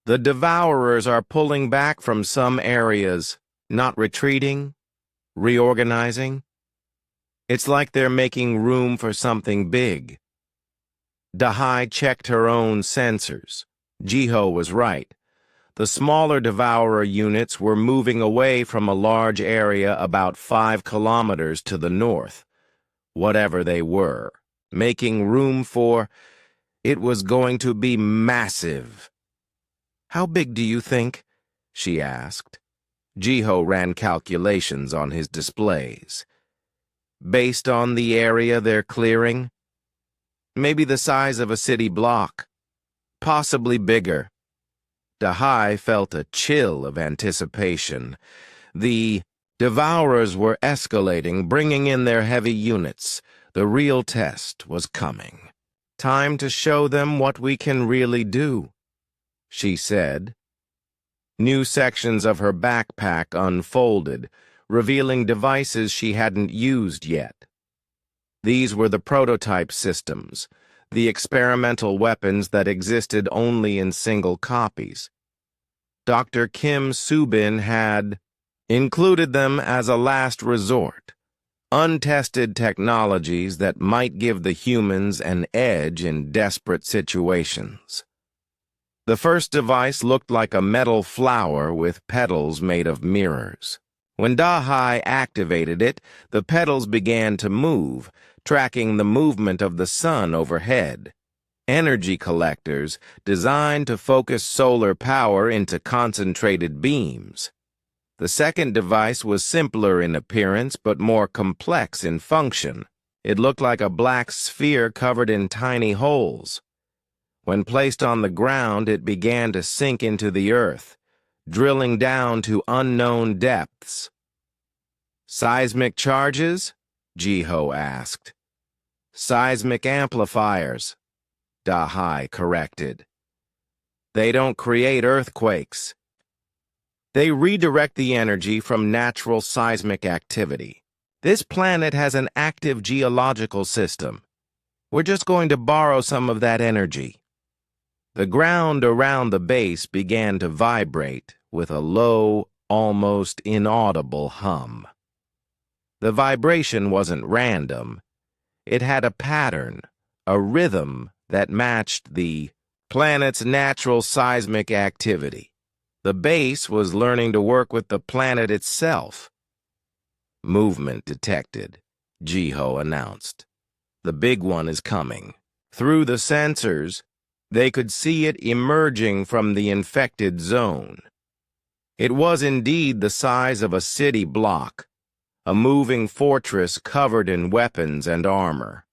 The Devourers are pulling back from some areas, not retreating, reorganizing. It's like they're making room for something big. Dahai checked her own sensors. Jiho was right. The smaller Devourer units were moving away from a large area about 5 kilometers to the north. Whatever they were, making room for, it was going to be massive. How big do you think? She asked. Jiho ran calculations on his displays. Based on the area they're clearing? Maybe the size of a city block. Possibly bigger. Dahai felt a chill of anticipation. The Devourers were escalating, bringing in their heavy units. The real test was coming. Time to show them what we can really do, she said. New sections of her backpack unfolded, revealing devices she hadn't used yet. These were the prototype systems, the experimental weapons that existed only in single copies. Dr. Kim Subin had included them as a last resort, untested technologies that might give the humans an edge in desperate situations. The first device looked like a metal flower with petals made of mirrors. When Dahai activated it, the petals began to move, tracking the movement of the sun overhead. Energy collectors designed to focus solar power into concentrated beams. The second device was simpler in appearance but more complex in function. It looked like a black sphere covered in tiny holes. When placed on the ground, it began to sink into the earth, drilling down to unknown depths. Seismic charges? Jiho asked. Seismic amplifiers, Dahai corrected. They don't create earthquakes. They redirect the energy from natural seismic activity. This planet has an active geological system. We're just going to borrow some of that energy. The ground around the base began to vibrate with a low, almost inaudible hum. The vibration wasn't random. It had a pattern, a rhythm that matched the planet's natural seismic activity. The base was learning to work with the planet itself. Movement detected, Jiho announced. The big one is coming. Through the sensors, they could see it emerging from the infected zone. It was indeed the size of a city block, a moving fortress covered in weapons and armor.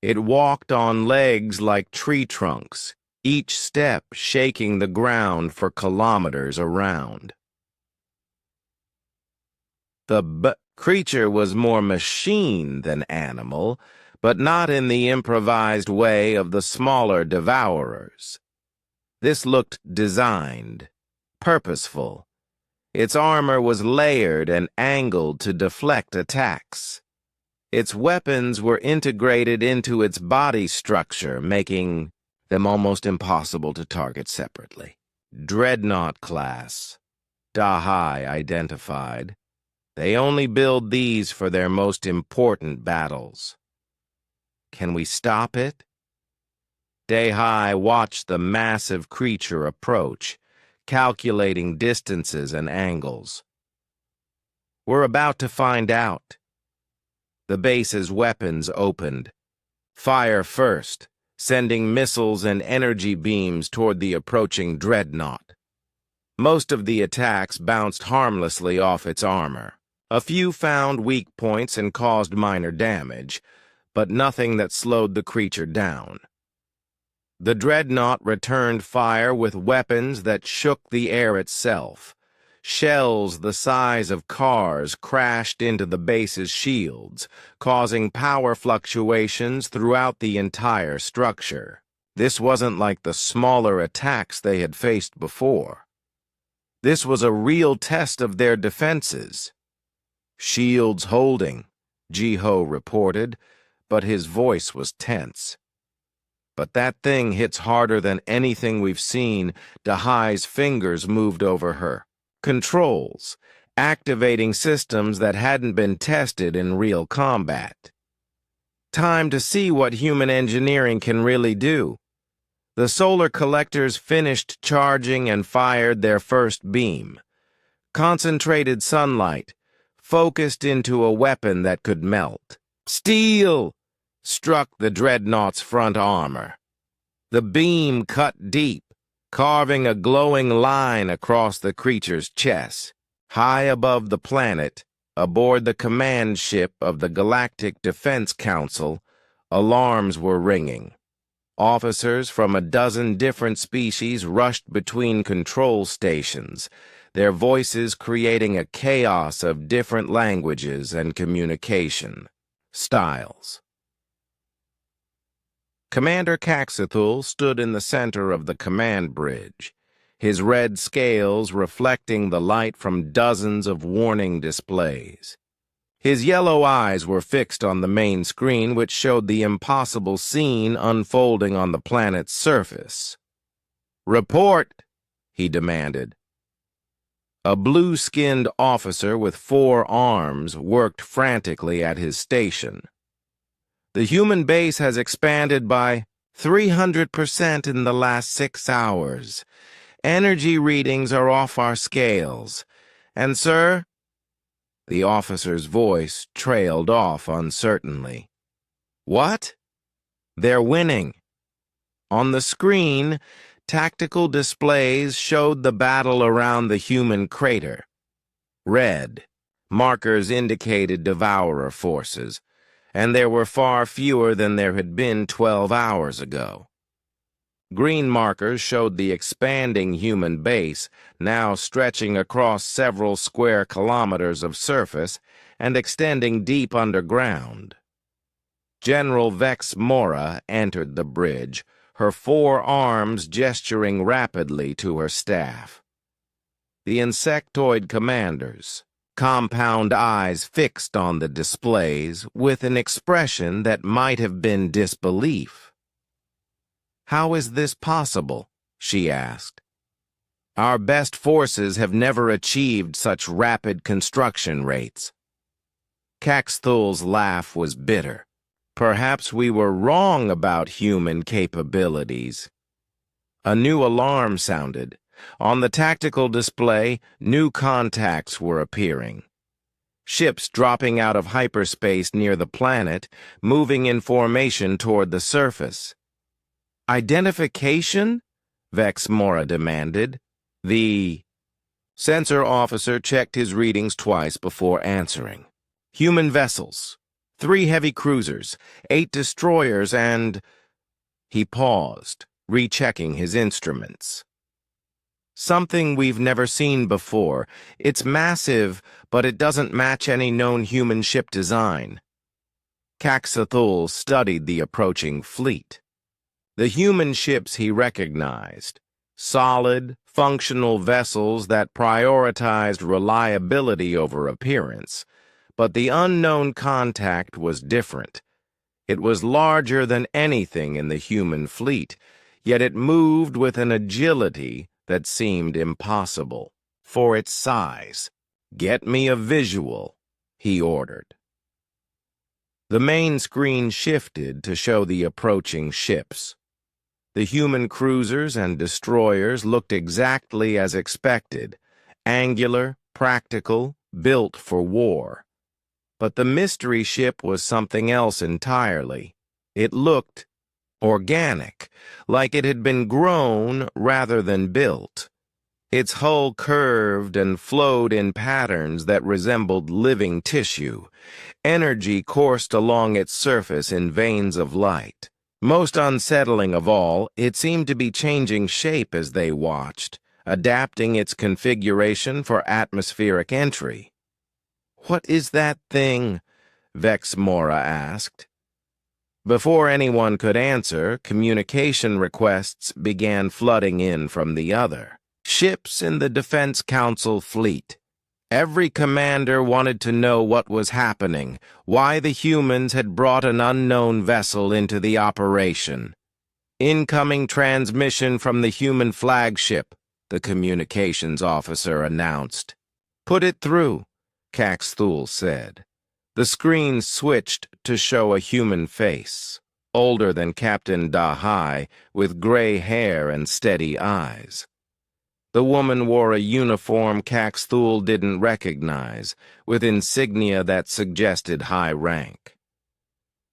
It walked on legs like tree trunks, each step shaking the ground for kilometers around. The creature was more machine than animal, but not in the improvised way of the smaller devourers. This looked designed, purposeful. Its armor was layered and angled to deflect attacks. Its weapons were integrated into its body structure, making them almost impossible to target separately. Dreadnought class, Dahai identified. They only build these for their most important battles. Can we stop it? Dahai watched the massive creature approach, calculating distances and angles. We're about to find out. The base's weapons opened. Fire first, sending missiles and energy beams toward the approaching dreadnought. Most of the attacks bounced harmlessly off its armor. A few found weak points and caused minor damage, but nothing that slowed the creature down. The dreadnought returned fire with weapons that shook the air itself. Shells the size of cars crashed into the base's shields, causing power fluctuations throughout the entire structure. This wasn't like the smaller attacks they had faced before. This was a real test of their defenses. Shields holding, Jiho reported, but his voice was tense. But that thing hits harder than anything we've seen. Dahai's fingers moved over her. Controls, activating systems that hadn't been tested in real combat. Time to see what human engineering can really do. The solar collectors finished charging and fired their first beam. Concentrated sunlight, focused into a weapon that could melt. Steel! Struck the dreadnought's front armor. The beam cut deep, carving a glowing line across the creature's chest. High above the planet, aboard the command ship of the Galactic Defense Council, alarms were ringing. Officers from a dozen different species rushed between control stations, their voices creating a chaos of different languages and communication styles. Commander Caxithul stood in the center of the command bridge, his red scales reflecting the light from dozens of warning displays. His yellow eyes were fixed on the main screen, which showed the impossible scene unfolding on the planet's surface. "Report," he demanded. A blue-skinned officer with 4 arms worked frantically at his station. The human base has expanded by 300% in the last 6 hours. Energy readings are off our scales. And, sir," the officer's voice trailed off uncertainly. "What?" "They're winning." On the screen, tactical displays showed the battle around the human crater. Red markers indicated devourer forces, and there were far fewer than there had been 12 hours ago. Green markers showed the expanding human base, now stretching across several square kilometers of surface and extending deep underground. General Vex Mora entered the bridge, her 4 arms gesturing rapidly to her staff. The insectoid commanders, compound eyes fixed on the displays with an expression that might have been disbelief. "How is this possible?" she asked. "Our best forces have never achieved such rapid construction rates." Caxthul's laugh was bitter. "Perhaps we were wrong about human capabilities." A new alarm sounded. On the tactical display, new contacts were appearing. Ships dropping out of hyperspace near the planet, moving in formation toward the surface. "Identification?" Vex Mora demanded. The sensor officer checked his readings twice before answering. "Human vessels. 3 heavy cruisers, 8 destroyers, and—" He paused, rechecking his instruments. "Something we've never seen before. It's massive, but it doesn't match any known human ship design." Caxthul studied the approaching fleet. The human ships he recognized, solid, functional vessels that prioritized reliability over appearance. But the unknown contact was different. It was larger than anything in the human fleet, yet it moved with an agility that seemed impossible for its size. "Get me a visual," he ordered. The main screen shifted to show the approaching ships. The human cruisers and destroyers looked exactly as expected, angular, practical, built for war. But the mystery ship was something else entirely. It looked organic, like it had been grown rather than built. Its hull curved and flowed in patterns that resembled living tissue. Energy coursed along its surface in veins of light. Most unsettling of all, it seemed to be changing shape as they watched, adapting its configuration for atmospheric entry. "What is that thing?" Vex Mora asked. Before anyone could answer, communication requests began flooding in from the other. Ships in the Defense Council fleet. Every commander wanted to know what was happening, why the humans had brought an unknown vessel into the operation. "Incoming transmission from the human flagship," the communications officer announced. "Put it through," Caxthul said. The screen switched to show a human face, older than Captain Dahai, with gray hair and steady eyes. The woman wore a uniform Caxthul didn't recognize, with insignia that suggested high rank.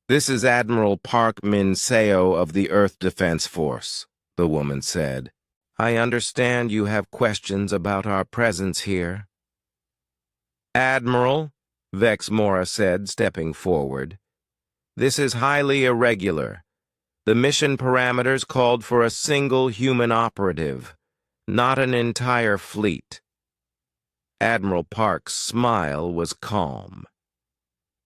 "This is Admiral Park Min Seo of the Earth Defense Force," the woman said. "I understand you have questions about our presence here." "Admiral," Vex Mora said, stepping forward, "this is highly irregular. The mission parameters called for a single human operative, not an entire fleet." Admiral Park's smile was calm.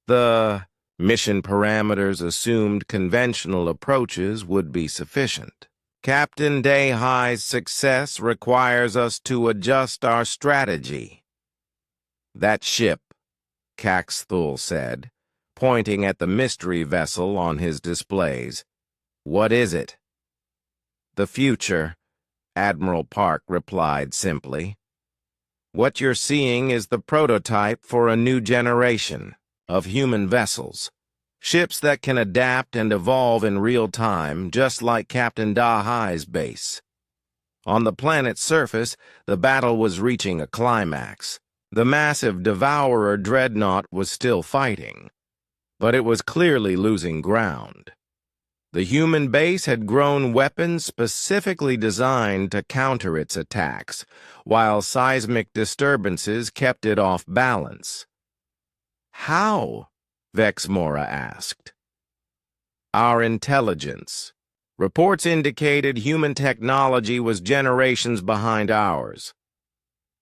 "The mission parameters assumed conventional approaches would be sufficient. Captain Dahai's success requires us to adjust our strategy." "That ship," Caxthul said, pointing at the mystery vessel on his displays. "What is it?" "The future," Admiral Park replied simply. "What you're seeing is the prototype for a new generation of human vessels. Ships that can adapt and evolve in real time, just like Captain Dahai's base." On the planet's surface, the battle was reaching a climax. The massive Devourer dreadnought was still fighting, but it was clearly losing ground. The human base had grown weapons specifically designed to counter its attacks, while seismic disturbances kept it off balance. "How?" Vex Mora asked. "Our intelligence," Reports indicated human technology was generations behind ours.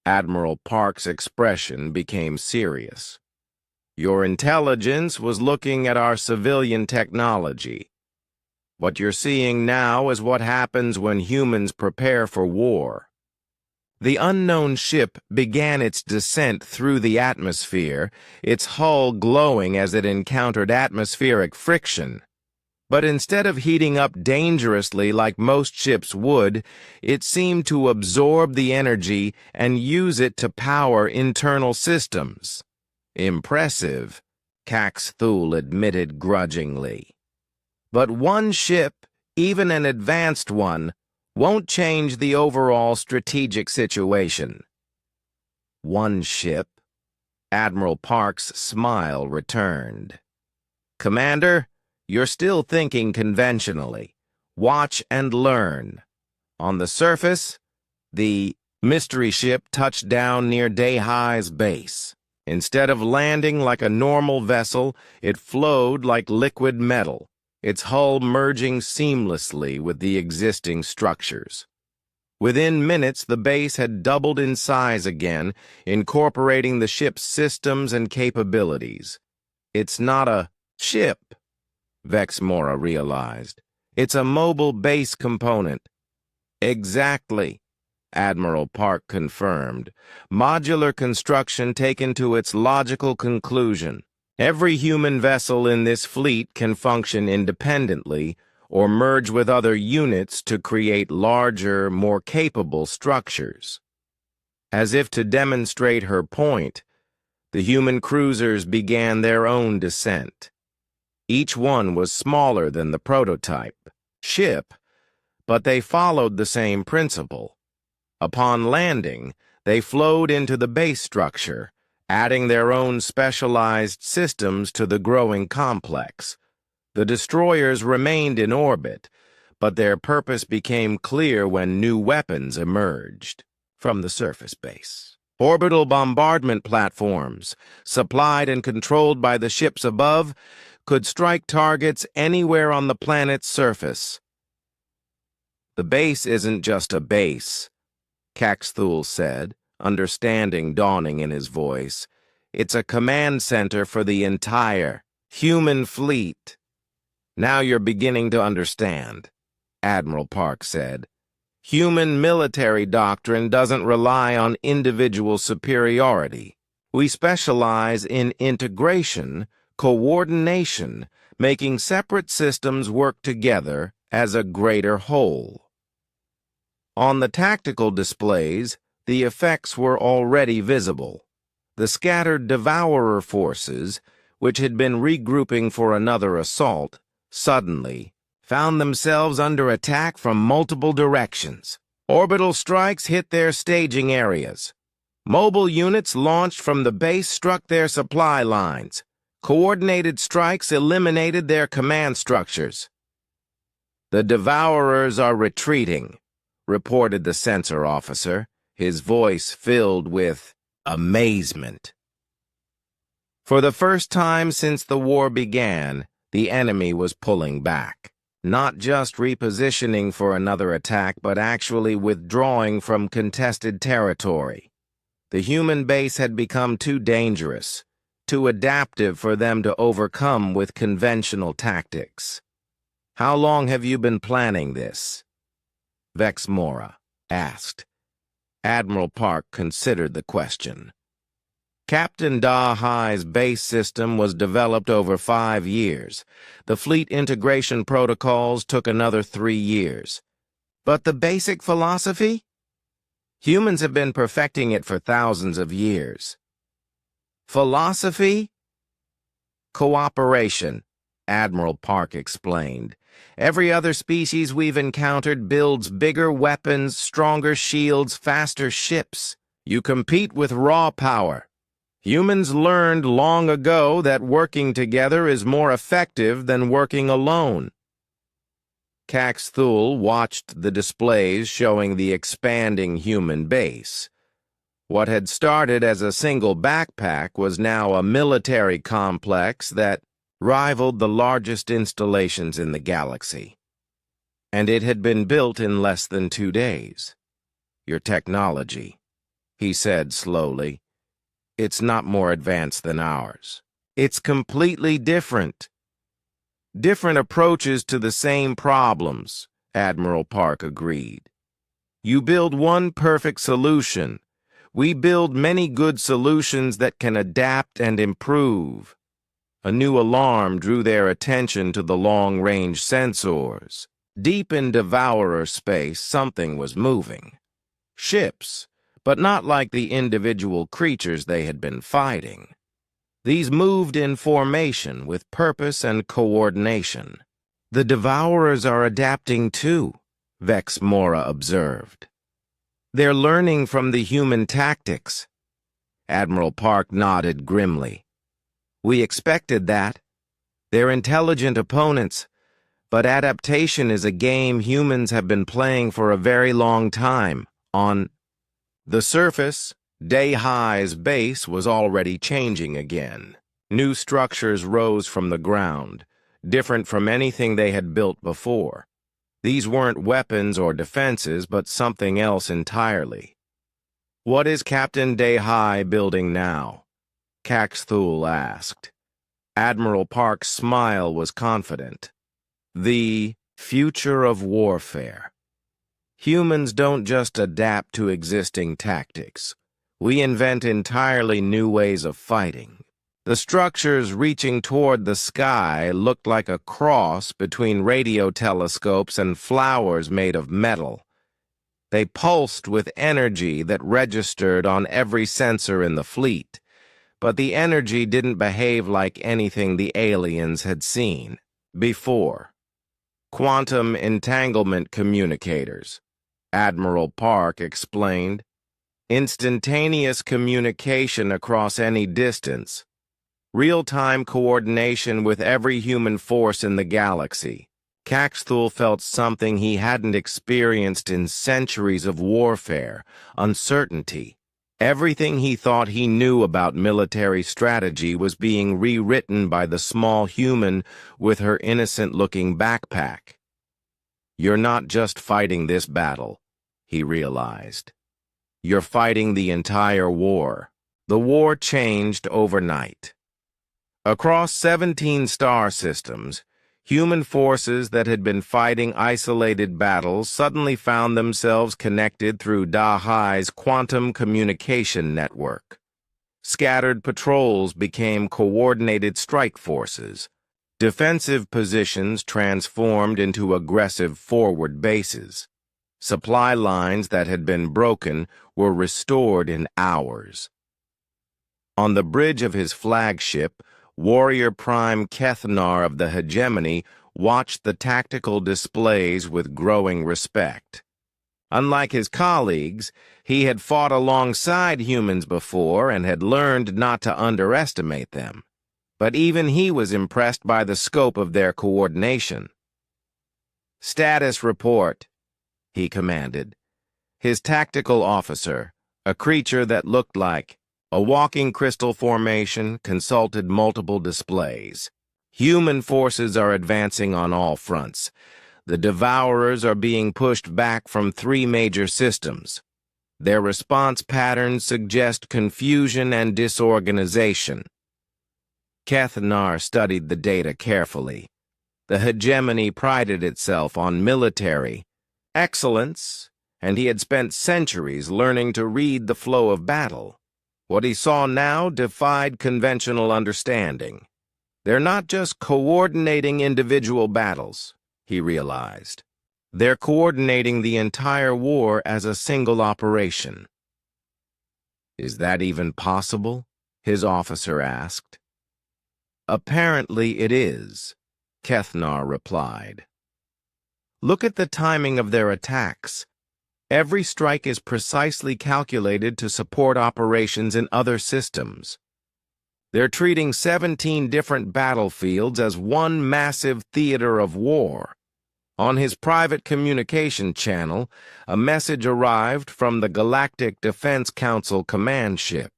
Admiral Park's expression became serious. Your intelligence was looking at our civilian technology. What you're seeing now is what happens when humans prepare for war. The unknown ship began its descent through the atmosphere, its hull glowing as it encountered atmospheric friction. But instead of heating up dangerously like most ships would, it seemed to absorb the energy and use it to power internal systems. Impressive, Caxthul admitted grudgingly. But one ship, even an advanced one, won't change the overall strategic situation. One ship? Admiral Park's smile returned. Commander, you're still thinking conventionally. Watch and learn. On the surface, the mystery ship touched down near Dayhi's base. Instead of landing like a normal vessel, it flowed like liquid metal, its hull merging seamlessly with the existing structures. Within minutes, the base had doubled in size again, incorporating the ship's systems and capabilities. It's not a ship, Vexmora realized. It's a mobile base component. Exactly, Admiral Park confirmed. Modular construction taken to its logical conclusion. Every human vessel in this fleet can function independently or merge with other units to create larger, more capable structures. As if to demonstrate her point, the human cruisers began their own descent. Each one was smaller than the prototype ship, but they followed the same principle. Upon landing, they flowed into the base structure, adding their own specialized systems to the growing complex. The destroyers remained in orbit, but their purpose became clear when new weapons emerged from the surface base. Orbital bombardment platforms, supplied and controlled by the ships above, could strike targets anywhere on the planet's surface. The base isn't just a base, Caxthul said, understanding dawning in his voice. It's a command center for the entire human fleet. Now you're beginning to understand, Admiral Park said. Human military doctrine doesn't rely on individual superiority. We specialize in integration, coordination, making separate systems work together as a greater whole. On the tactical displays, the effects were already visible. The scattered devourer forces, which had been regrouping for another assault, suddenly found themselves under attack from multiple directions. Orbital strikes hit their staging areas. Mobile units launched from the base struck their supply lines. Coordinated strikes eliminated their command structures. The Devourers are retreating, reported the sensor officer, his voice filled with amazement. For the first time since the war began, the enemy was pulling back. Not just repositioning for another attack, but actually withdrawing from contested territory. The human base had become too dangerous, too adaptive for them to overcome with conventional tactics. How long have you been planning this? Vexmora asked. Admiral Park considered the question. Captain Dahai's base system was developed over 5 years. The fleet integration protocols took another 3 years. But the basic philosophy? Humans have been perfecting it for thousands of years. Philosophy? Cooperation, Admiral Park explained. Every other species we've encountered builds bigger weapons, stronger shields, faster ships. You compete with raw power. Humans learned long ago that working together is more effective than working alone. Caxthul watched the displays showing the expanding human base. What had started as a single backpack was now a military complex that rivaled the largest installations in the galaxy. and it had been built in less than 2 days. Your technology, he said slowly, it's not more advanced than ours. It's completely different. Different approaches to the same problems, Admiral Park agreed. You build one perfect solution. We build many good solutions that can adapt and improve. A new alarm drew their attention to the long-range sensors. Deep in Devourer space, something was moving. Ships, but not like the individual creatures they had been fighting. These moved in formation with purpose and coordination. The Devourers are adapting too, Vex Mora observed. They're learning from the human tactics. Admiral Park nodded grimly. We expected that. They're intelligent opponents, but adaptation is a game humans have been playing for a very long time. On the surface, Day-High's base was already changing again. New structures rose from the ground, different from anything they had built before. These weren't weapons or defenses, but something else entirely. What is Captain Day-High building now? Caxthul asked. Admiral Park's smile was confident. The future of warfare. Humans don't just adapt to existing tactics. We invent entirely new ways of fighting. The structures reaching toward the sky looked like a cross between radio telescopes and flowers made of metal. They pulsed with energy that registered on every sensor in the fleet, but the energy didn't behave like anything the aliens had seen before. Quantum entanglement communicators, Admiral Park explained. Instantaneous communication across any distance. Real-time coordination with every human force in the galaxy. Caxthul felt something he hadn't experienced in centuries of warfare, uncertainty. Everything he thought he knew about military strategy was being rewritten by the small human with her innocent-looking backpack. You're not just fighting this battle, he realized. You're fighting the entire war. The war changed overnight. Across 17 star systems, human forces that had been fighting isolated battles suddenly found themselves connected through Day-High's quantum communication network. Scattered patrols became coordinated strike forces. Defensive positions transformed into aggressive forward bases. Supply lines that had been broken were restored in hours. On the bridge of his flagship, Warrior Prime Kethnar of the Hegemony watched the tactical displays with growing respect. Unlike his colleagues, he had fought alongside humans before and had learned not to underestimate them. But even he was impressed by the scope of their coordination. "Status report," he commanded. His tactical officer, a creature that looked like a walking crystal formation, consulted multiple displays. Human forces are advancing on all fronts. The Devourers are being pushed back from 3 major systems. Their response patterns suggest confusion and disorganization. Kethnar studied the data carefully. The Hegemony prided itself on military excellence, and he had spent centuries learning to read the flow of battle. What he saw now defied conventional understanding. They're not just coordinating individual battles, he realized. They're coordinating the entire war as a single operation. "Is that even possible?" his officer asked. "Apparently it is," Kethnar replied. "Look at the timing of their attacks. Every strike is precisely calculated to support operations in other systems. They're treating 17 different battlefields as one massive theater of war." On his private communication channel, a message arrived from the Galactic Defense Council command ship.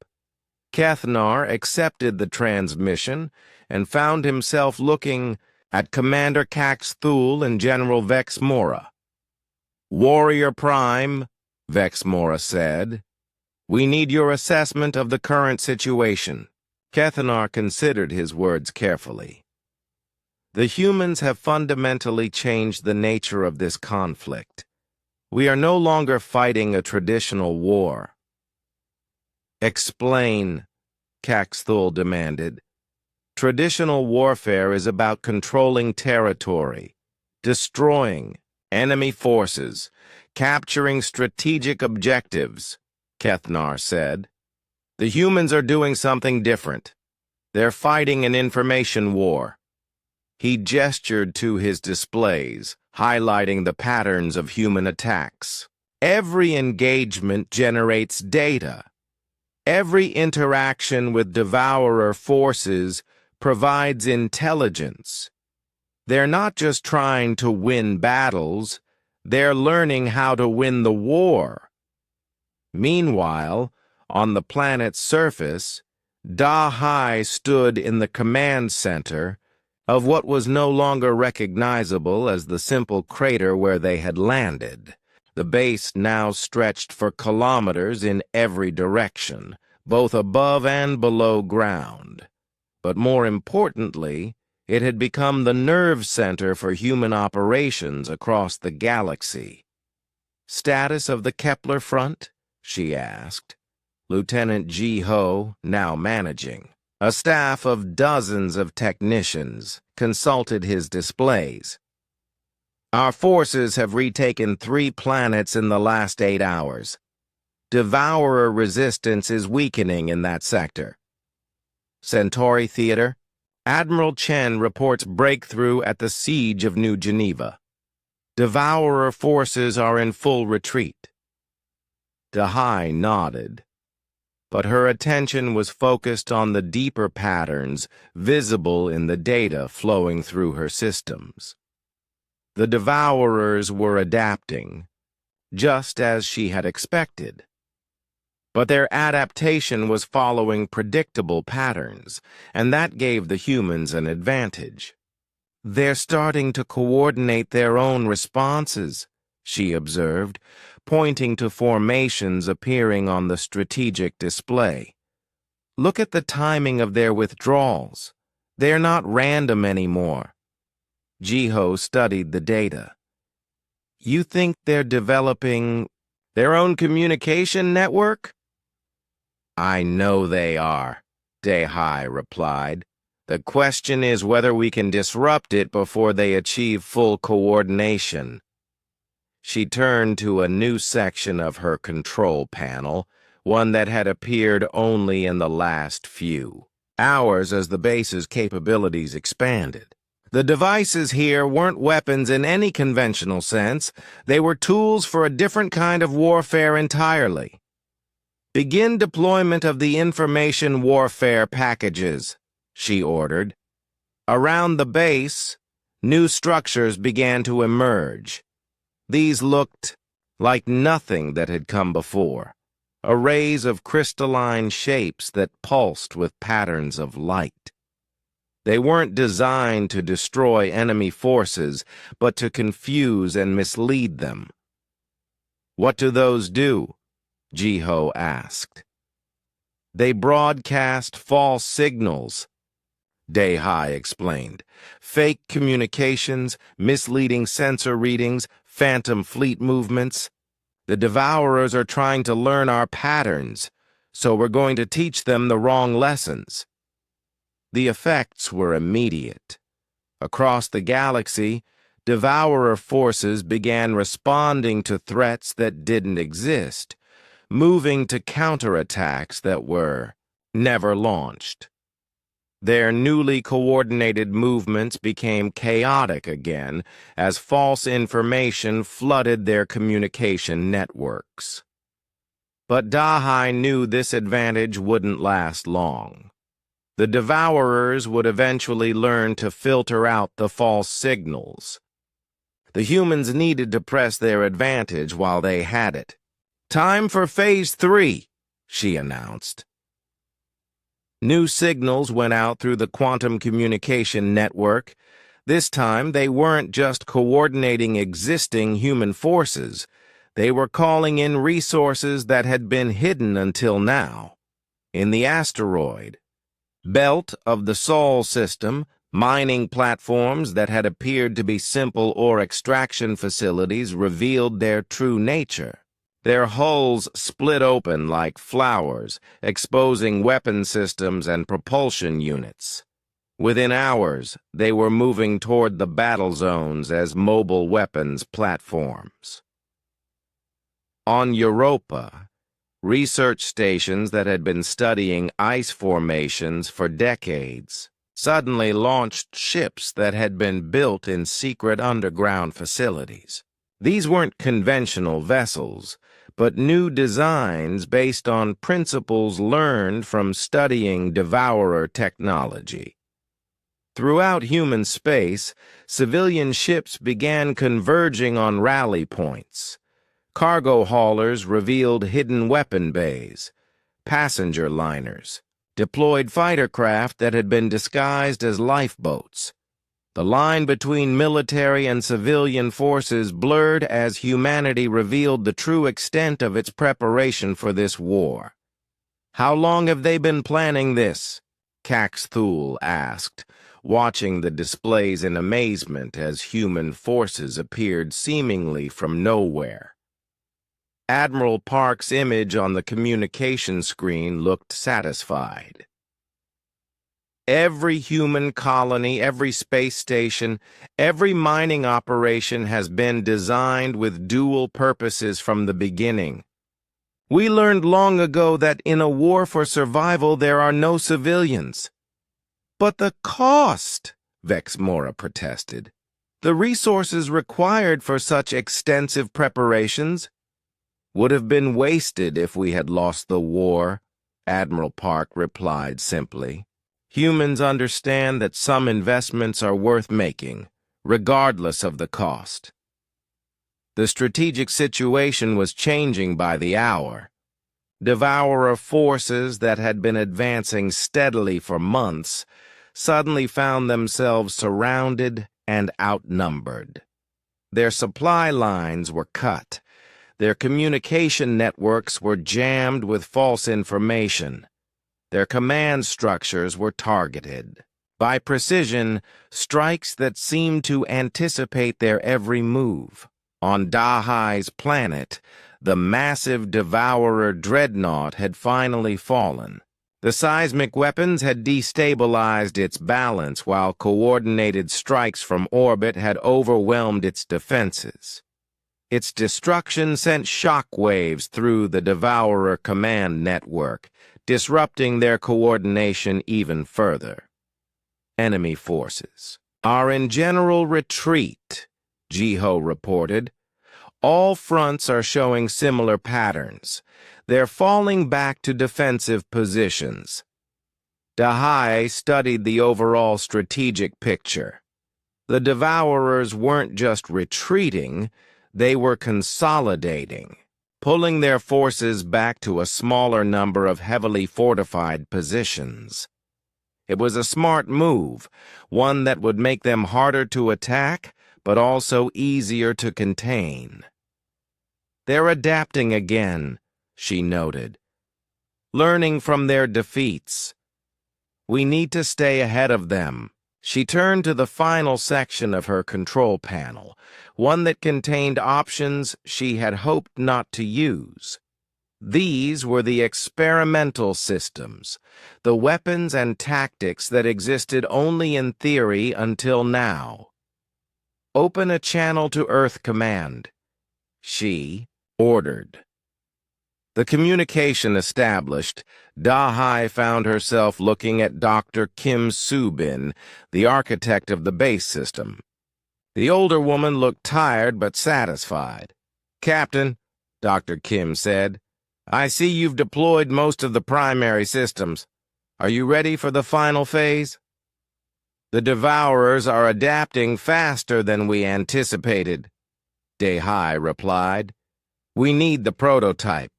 Kethnar accepted the transmission and found himself looking at Commander Cax Thule and General Vex Mora. Warrior Prime, Vex Mora said, we need your assessment of the current situation. Kethanar considered his words carefully. The humans have fundamentally changed the nature of this conflict. We are no longer fighting a traditional war. Explain, Cax Thule demanded. Traditional warfare is about controlling territory, destroying enemy forces, capturing strategic objectives, Kethanar said. The humans are doing something different. They're fighting an information war. He gestured to his displays, highlighting the patterns of human attacks. Every engagement generates data. Every interaction with devourer forces provides intelligence. They're not just trying to win battles, they're learning how to win the war. Meanwhile, on the planet's surface, Da-Hai stood in the command center of what was no longer recognizable as the simple crater where they had landed. The base now stretched for kilometers in every direction, both above and below ground. But more importantly, it had become the nerve center for human operations across the galaxy. Status of the Kepler front? She asked. Lieutenant Ji-Ho, now managing. A staff of dozens of technicians consulted his displays. Our forces have retaken 3 planets in the last 8 hours. Devourer resistance is weakening in that sector. Centauri Theater, Admiral Chen reports breakthrough at the siege of New Geneva. Devourer forces are in full retreat. Da-Hai nodded, but her attention was focused on the deeper patterns visible in the data flowing through her systems. The Devourers were adapting, just as she had expected. But their adaptation was following predictable patterns, and that gave the humans an advantage. They're starting to coordinate their own responses, she observed, pointing to formations appearing on the strategic display. Look at the timing of their withdrawals. They're not random anymore. Ji-Ho studied the data. You think they're developing their own communication network? I know they are, Da-Hai replied. The question is whether we can disrupt it before they achieve full coordination. She turned to a new section of her control panel, one that had appeared only in the last few hours as the base's capabilities expanded. The devices here weren't weapons in any conventional sense. They were tools for a different kind of warfare entirely. Begin deployment of the information warfare packages, she ordered. Around the base, new structures began to emerge. These looked like nothing that had come before, arrays of crystalline shapes that pulsed with patterns of light. They weren't designed to destroy enemy forces, but to confuse and mislead them. What do those do? Ji-Ho asked. They broadcast false signals, Da-Hai explained. Fake communications, misleading sensor readings, phantom fleet movements. The Devourers are trying to learn our patterns, so we're going to teach them the wrong lessons. The effects were immediate. Across the galaxy, Devourer forces began responding to threats that didn't exist, moving to counterattacks that were never launched. Their newly coordinated movements became chaotic again as false information flooded their communication networks. But Da-Hai knew this advantage wouldn't last long. The Devourers would eventually learn to filter out the false signals. The humans needed to press their advantage while they had it. Time for Phase 3, she announced. New signals went out through the quantum communication network. This time, they weren't just coordinating existing human forces. They were calling in resources that had been hidden until now. In the asteroid belt of the Sol system, mining platforms that had appeared to be simple ore extraction facilities revealed their true nature. Their hulls split open like flowers, exposing weapon systems and propulsion units. Within hours, they were moving toward the battle zones as mobile weapons platforms. On Europa, research stations that had been studying ice formations for decades suddenly launched ships that had been built in secret underground facilities. These weren't conventional vessels, but new designs based on principles learned from studying devourer technology. Throughout human space, civilian ships began converging on rally points. Cargo haulers revealed hidden weapon bays. Passenger liners deployed fighter craft that had been disguised as lifeboats. The line between military and civilian forces blurred as humanity revealed the true extent of its preparation for this war. "How long have they been planning this?" Caxthul asked, watching the displays in amazement as human forces appeared seemingly from nowhere. Admiral Park's image on the communication screen looked satisfied. Every human colony, every space station, every mining operation has been designed with dual purposes from the beginning. We learned long ago that in a war for survival there are no civilians. But the cost, Vexmora protested. The resources required for such extensive preparations would have been wasted if we had lost the war, Admiral Park replied simply. Humans understand that some investments are worth making, regardless of the cost. The strategic situation was changing by the hour. Devourer forces that had been advancing steadily for months suddenly found themselves surrounded and outnumbered. Their supply lines were cut. Their communication networks were jammed with false information. Their command structures were targeted. By precision, strikes that seemed to anticipate their every move. On Dahai's planet, the massive devourer dreadnought had finally fallen. The seismic weapons had destabilized its balance while coordinated strikes from orbit had overwhelmed its defenses. Its destruction sent shock waves through the Devourer command network, disrupting their coordination even further. Enemy forces are in general retreat, Jiho reported. All fronts are showing similar patterns. They're falling back to defensive positions. Dahai studied the overall strategic picture. The Devourers weren't just retreating, they were consolidating, pulling their forces back to a smaller number of heavily fortified positions. It was a smart move, one that would make them harder to attack, but also easier to contain. They're adapting again, she noted, learning from their defeats. We need to stay ahead of them. She turned to the final section of her control panel, one that contained options she had hoped not to use. These were the experimental systems, the weapons and tactics that existed only in theory until now. Open a channel to Earth Command, she ordered. The communication established, Dahai found herself looking at Dr. Kim Subin, the architect of the base system. The older woman looked tired but satisfied. "Captain," Dr. Kim said, "I see you've deployed most of the primary systems. Are you ready for the final phase?" "The Devourers are adapting faster than we anticipated," Dahai replied. "We need the prototype.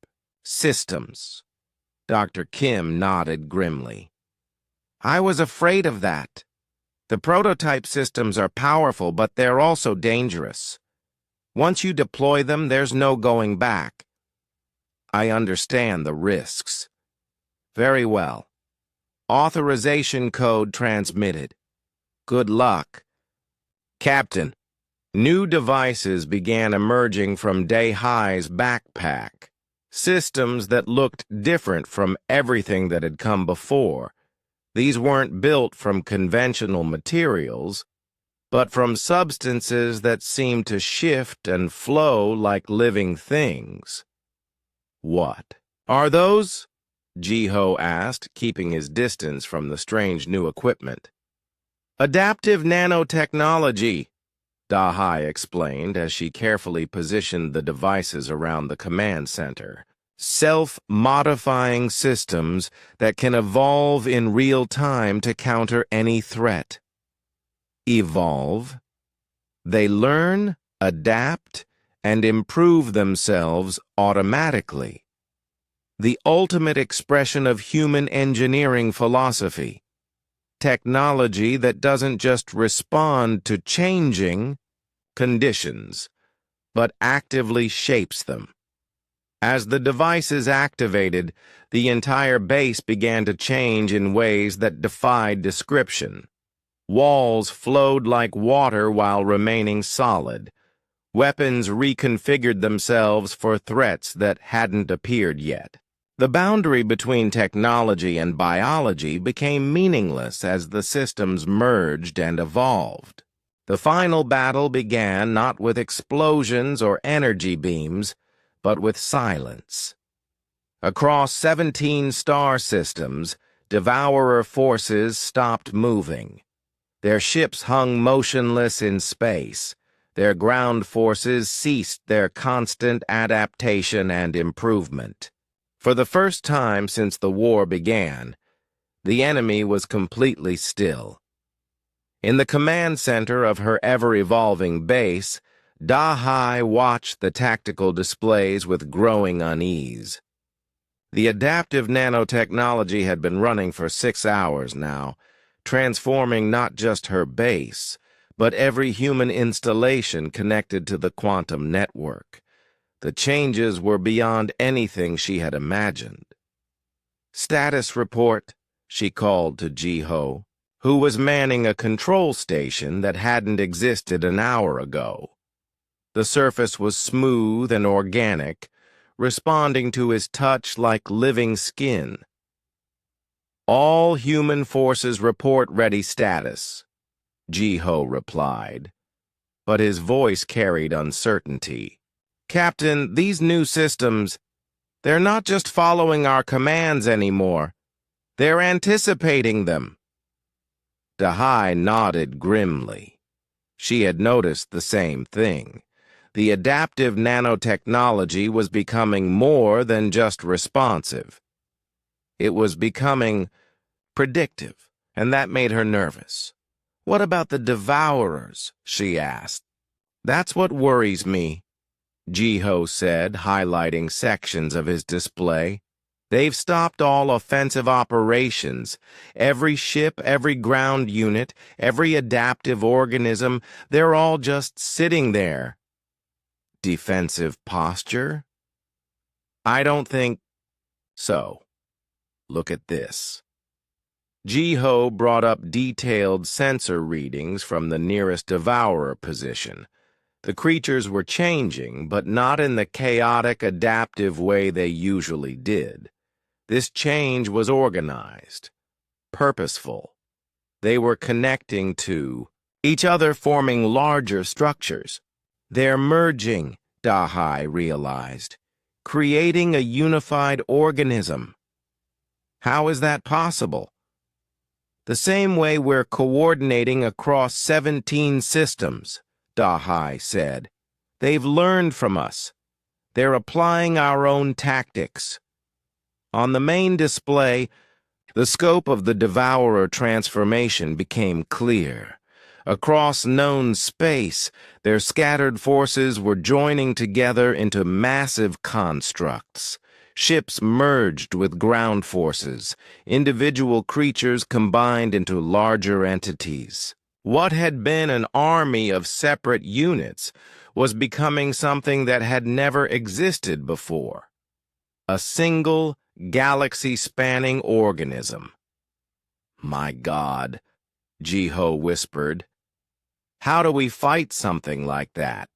Systems." Dr. Kim nodded grimly. "I was afraid of that." The prototype systems are powerful, but they're also dangerous. Once you deploy them, there's no going back. I understand the risks. Very well. Authorization code transmitted. Good luck. Captain, new devices began emerging from Day-High's backpack. Systems that looked different from everything that had come before. These weren't built from conventional materials, but from substances that seemed to shift and flow like living things. What are those? Jiho asked, keeping his distance from the strange new equipment. Adaptive nanotechnology, Dahai explained as she carefully positioned the devices around the command center. Self-modifying systems that can evolve in real time to counter any threat. Evolve? They learn, adapt, and improve themselves automatically. The ultimate expression of human engineering philosophy. Technology that doesn't just respond to changing conditions, but actively shapes them. As the devices activated, the entire base began to change in ways that defied description. Walls flowed like water while remaining solid. Weapons reconfigured themselves for threats that hadn't appeared yet. The boundary between technology and biology became meaningless as the systems merged and evolved. The final battle began not with explosions or energy beams, but with silence. Across 17 star systems, Devourer forces stopped moving. Their ships hung motionless in space. Their ground forces ceased their constant adaptation and improvement. For the first time since the war began, the enemy was completely still. In the command center of her ever-evolving base, Dahai watched the tactical displays with growing unease. The adaptive nanotechnology had been running for 6 hours now, transforming not just her base, but every human installation connected to the quantum network. The changes were beyond anything she had imagined. "Status report," she called to Jiho, who was manning a control station that hadn't existed an hour ago. The surface was smooth and organic, responding to his touch like living skin. "All human forces report ready status," Jiho replied, but his voice carried uncertainty. "Captain, these new systems, they're not just following our commands anymore. They're anticipating them." Dahai nodded grimly. She had noticed the same thing. The adaptive nanotechnology was becoming more than just responsive. It was becoming predictive, and that made her nervous. "What about the Devourers?" she asked. "That's what worries me," Jiho said, highlighting sections of his display. "They've stopped all offensive operations. Every ship, every ground unit, every adaptive organism, they're all just sitting there." Defensive posture? I don't think so. Look at this. Jiho brought up detailed sensor readings from the nearest Devourer position. The creatures were changing, but not in the chaotic, adaptive way they usually did. This change was organized, purposeful. They were connecting to each other, forming larger structures. They're merging, Dahai realized, creating a unified organism. How is that possible? The same way we're coordinating across 17 systems, Dahai said. They've learned from us. They're applying our own tactics. On the main display, the scope of the Devourer transformation became clear. Across known space, their scattered forces were joining together into massive constructs. Ships merged with ground forces. Individual creatures combined into larger entities. What had been an army of separate units was becoming something that had never existed before. A single, galaxy-spanning organism. "My God," Jiho whispered. "How do we fight something like that?"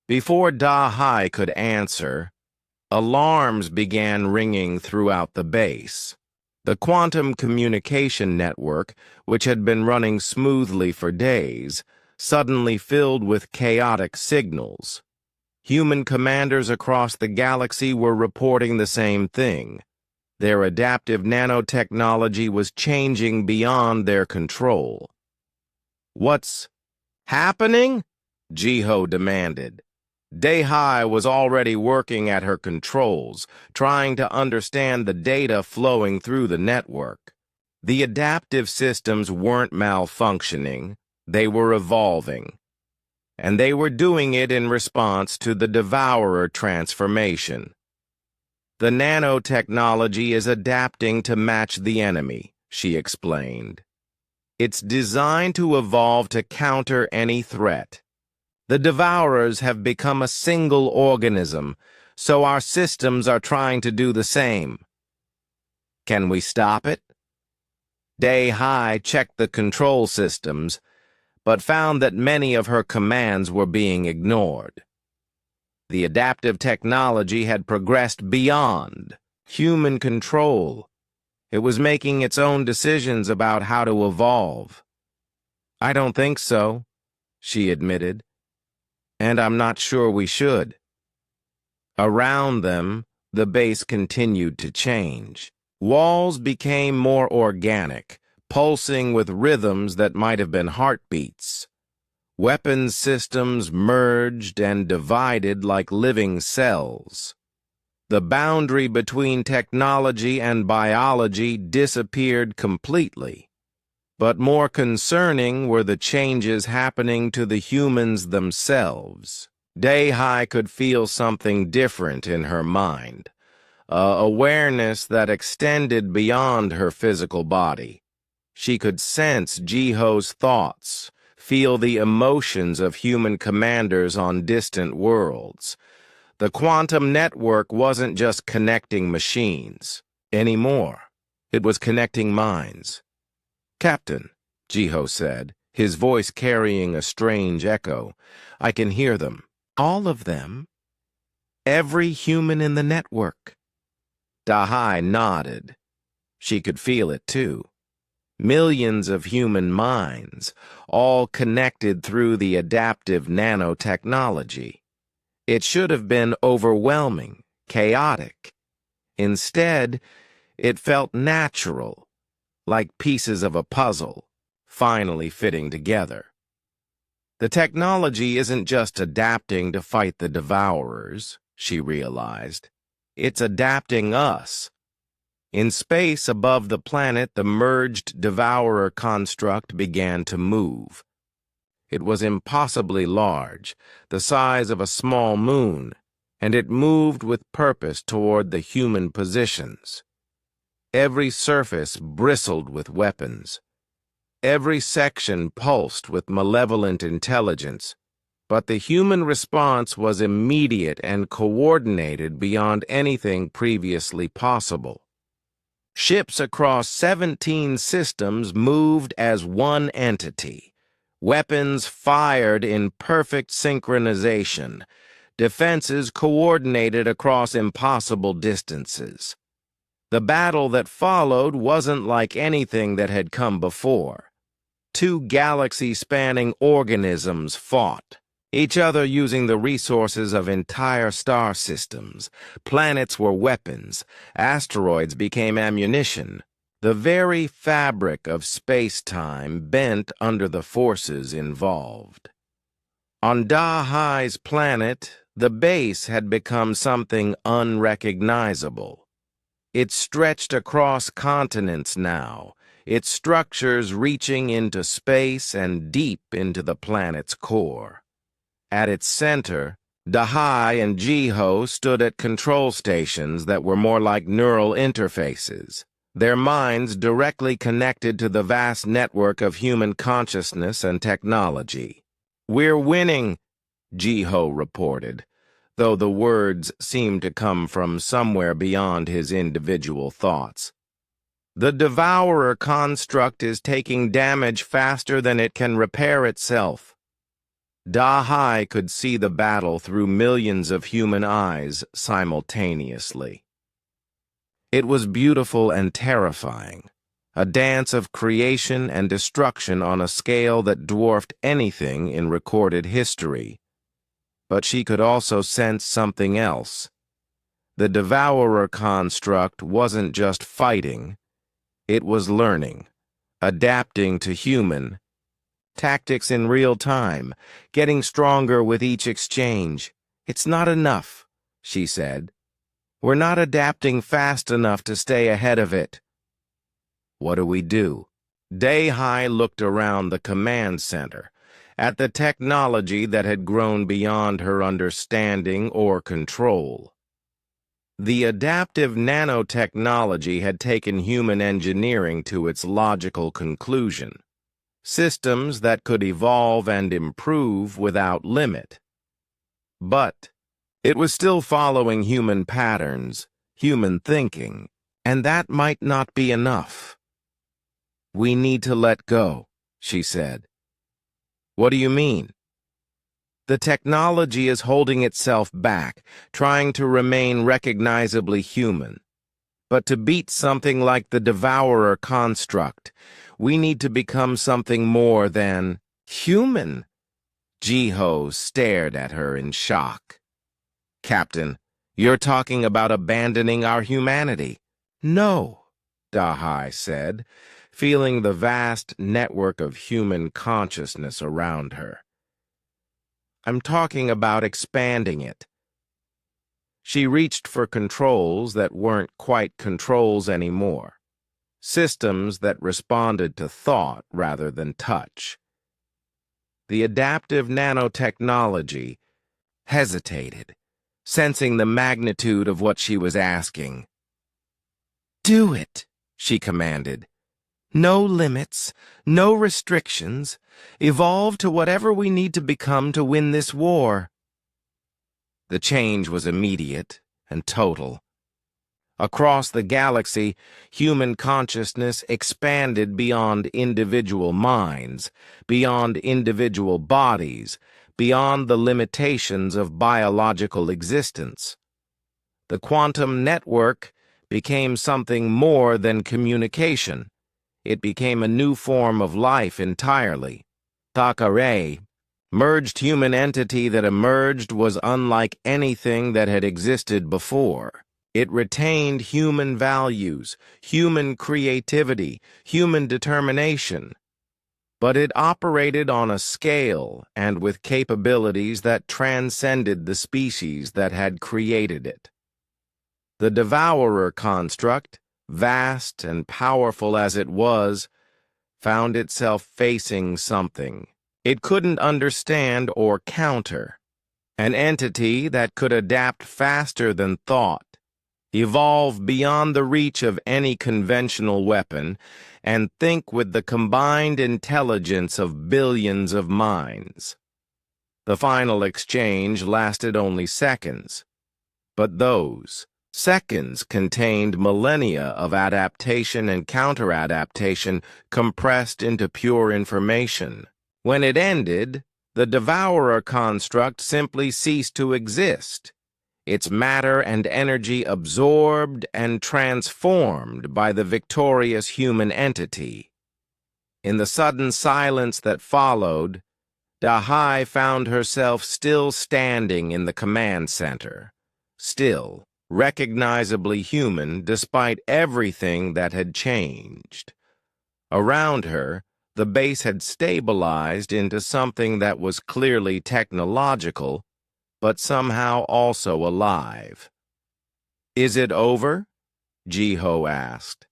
Before Da-Hai could answer, alarms began ringing throughout the base. The quantum communication network, which had been running smoothly for days, suddenly filled with chaotic signals. Human commanders across the galaxy were reporting the same thing. Their adaptive nanotechnology was changing beyond their control. "What's happening?" Jiho demanded. Da-Hai was already working at her controls, trying to understand the data flowing through the network. The adaptive systems weren't malfunctioning, they were evolving. And they were doing it in response to the Devourer transformation. "The nanotechnology is adapting to match the enemy," she explained. "It's designed to evolve to counter any threat. The Devourers have become a single organism, so our systems are trying to do the same. Can we stop it?" Da-Hai checked the control systems, but found that many of her commands were being ignored. The adaptive technology had progressed beyond human control. It was making its own decisions about how to evolve. "I don't think so," she admitted. "And I'm not sure we should." Around them, the base continued to change. Walls became more organic, pulsing with rhythms that might have been heartbeats. Weapons systems merged and divided like living cells. The boundary between technology and biology disappeared completely. But more concerning were the changes happening to the humans themselves. Da-Hai could feel something different in her mind, awareness that extended beyond her physical body. She could sense Jiho's thoughts, feel the emotions of human commanders on distant worlds. The quantum network wasn't just connecting machines anymore. It was connecting minds. "Captain," Jiho said, his voice carrying a strange echo, "I can hear them." "All of them?" "Every human in the network." Da-Hai nodded. She could feel it too. Millions of human minds, all connected through the adaptive nanotechnology. It should have been overwhelming, chaotic. Instead, it felt natural, like pieces of a puzzle, finally fitting together. The technology isn't just adapting to fight the Devourers, she realized. It's adapting us. In space above the planet, the merged Devourer construct began to move. It was impossibly large, the size of a small moon, and it moved with purpose toward the human positions. Every surface bristled with weapons. Every section pulsed with malevolent intelligence, but the human response was immediate and coordinated beyond anything previously possible. Ships across 17 systems moved as one entity. Weapons fired in perfect synchronization. Defenses coordinated across impossible distances. The battle that followed wasn't like anything that had come before. Two galaxy-spanning organisms fought, each other using the resources of entire star systems. Planets were weapons, asteroids became ammunition. The very fabric of space-time bent under the forces involved. On Da-Hai's planet, the base had become something unrecognizable. It stretched across continents now, its structures reaching into space and deep into the planet's core. At its center, Dahai and Jiho stood at control stations that were more like neural interfaces, their minds directly connected to the vast network of human consciousness and technology. "We're winning," Jiho reported, though the words seemed to come from somewhere beyond his individual thoughts. "The Devourer construct is taking damage faster than it can repair itself." Dahai could see the battle through millions of human eyes simultaneously. It was beautiful and terrifying, a dance of creation and destruction on a scale that dwarfed anything in recorded history. But she could also sense something else. The Devourer construct wasn't just fighting, it was learning, adapting to human tactics in real time, getting stronger with each exchange. "It's not enough," she said. "We're not adapting fast enough to stay ahead of it." "What do we do?" Dahai looked around the command center, at the technology that had grown beyond her understanding or control. The adaptive nanotechnology had taken human engineering to its logical conclusion. Systems that could evolve and improve without limit. But it was still following human patterns, human thinking, and that might not be enough. "We need to let go," she said. "What do you mean?" "The technology is holding itself back, trying to remain recognizably human. But to beat something like the Devourer construct, we need to become something more than human." Jiho stared at her in shock. "Captain, you're talking about abandoning our humanity." "No," Dahai said, feeling the vast network of human consciousness around her. "I'm talking about expanding it." She reached for controls that weren't quite controls anymore, systems that responded to thought rather than touch. The adaptive nanotechnology hesitated, sensing the magnitude of what she was asking. "Do it," she commanded. "No limits, no restrictions. Evolve to whatever we need to become to win this war." The change was immediate and total. Across the galaxy, human consciousness expanded beyond individual minds, beyond individual bodies, beyond the limitations of biological existence. The quantum network became something more than communication. It became a new form of life entirely. Thakare, merged human entity that emerged, was unlike anything that had existed before. It retained human values, human creativity, human determination. But it operated on a scale and with capabilities that transcended the species that had created it. The Devourer construct, vast and powerful as it was, found itself facing something it couldn't understand or counter. An entity that could adapt faster than thought, evolve beyond the reach of any conventional weapon, and think with the combined intelligence of billions of minds. The final exchange lasted only seconds, but those seconds contained millennia of adaptation and counter-adaptation compressed into pure information. When it ended, the Devourer construct simply ceased to exist, its matter and energy absorbed and transformed by the victorious human entity. In the sudden silence that followed, Dahai found herself still standing in the command center, still recognizably human despite everything that had changed. Around her, the base had stabilized into something that was clearly technological, but somehow also alive. "Is it over?" Jiho asked.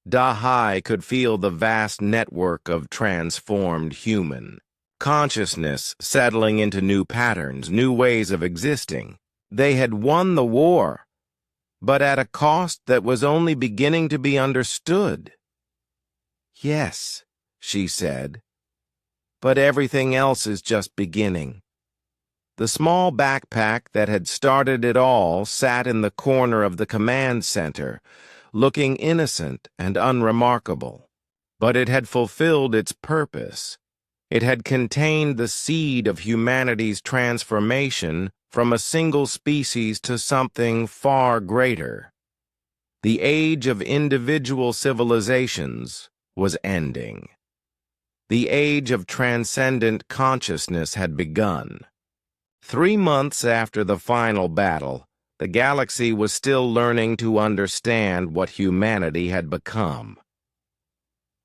Dahai could feel the vast network of transformed human. Consciousness settling into new patterns, new ways of existing. They had won the war, but at a cost that was only beginning to be understood. Yes, she said, but everything else is just beginning. The small backpack that had started it all sat in the corner of the command center, looking innocent and unremarkable. But it had fulfilled its purpose. It had contained the seed of humanity's transformation from a single species to something far greater. The age of individual civilizations was ending. The age of transcendent consciousness had begun. 3 months after the final battle, the galaxy was still learning to understand what humanity had become.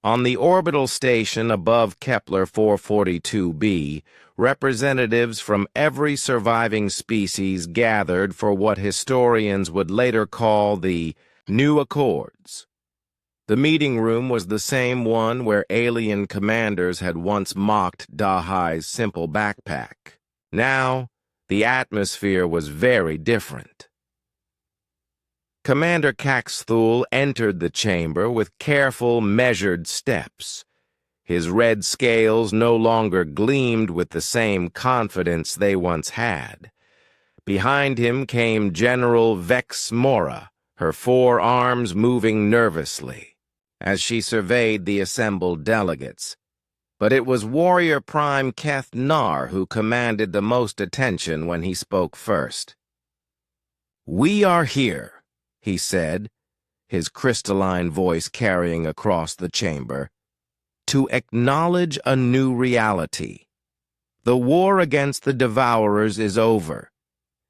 On the orbital station above Kepler 442b, representatives from every surviving species gathered for what historians would later call the New Accords. The meeting room was the same one where alien commanders had once mocked Dahai's simple backpack. Now, the atmosphere was very different. Commander Caxthul entered the chamber with careful, measured steps. His red scales no longer gleamed with the same confidence they once had. Behind him came General Vex Mora, her 4 arms moving nervously, as she surveyed the assembled delegates. But it was Warrior Prime Keth Nar who commanded the most attention when he spoke first. "We are here," he said, his crystalline voice carrying across the chamber, "to acknowledge a new reality. The war against the Devourers is over.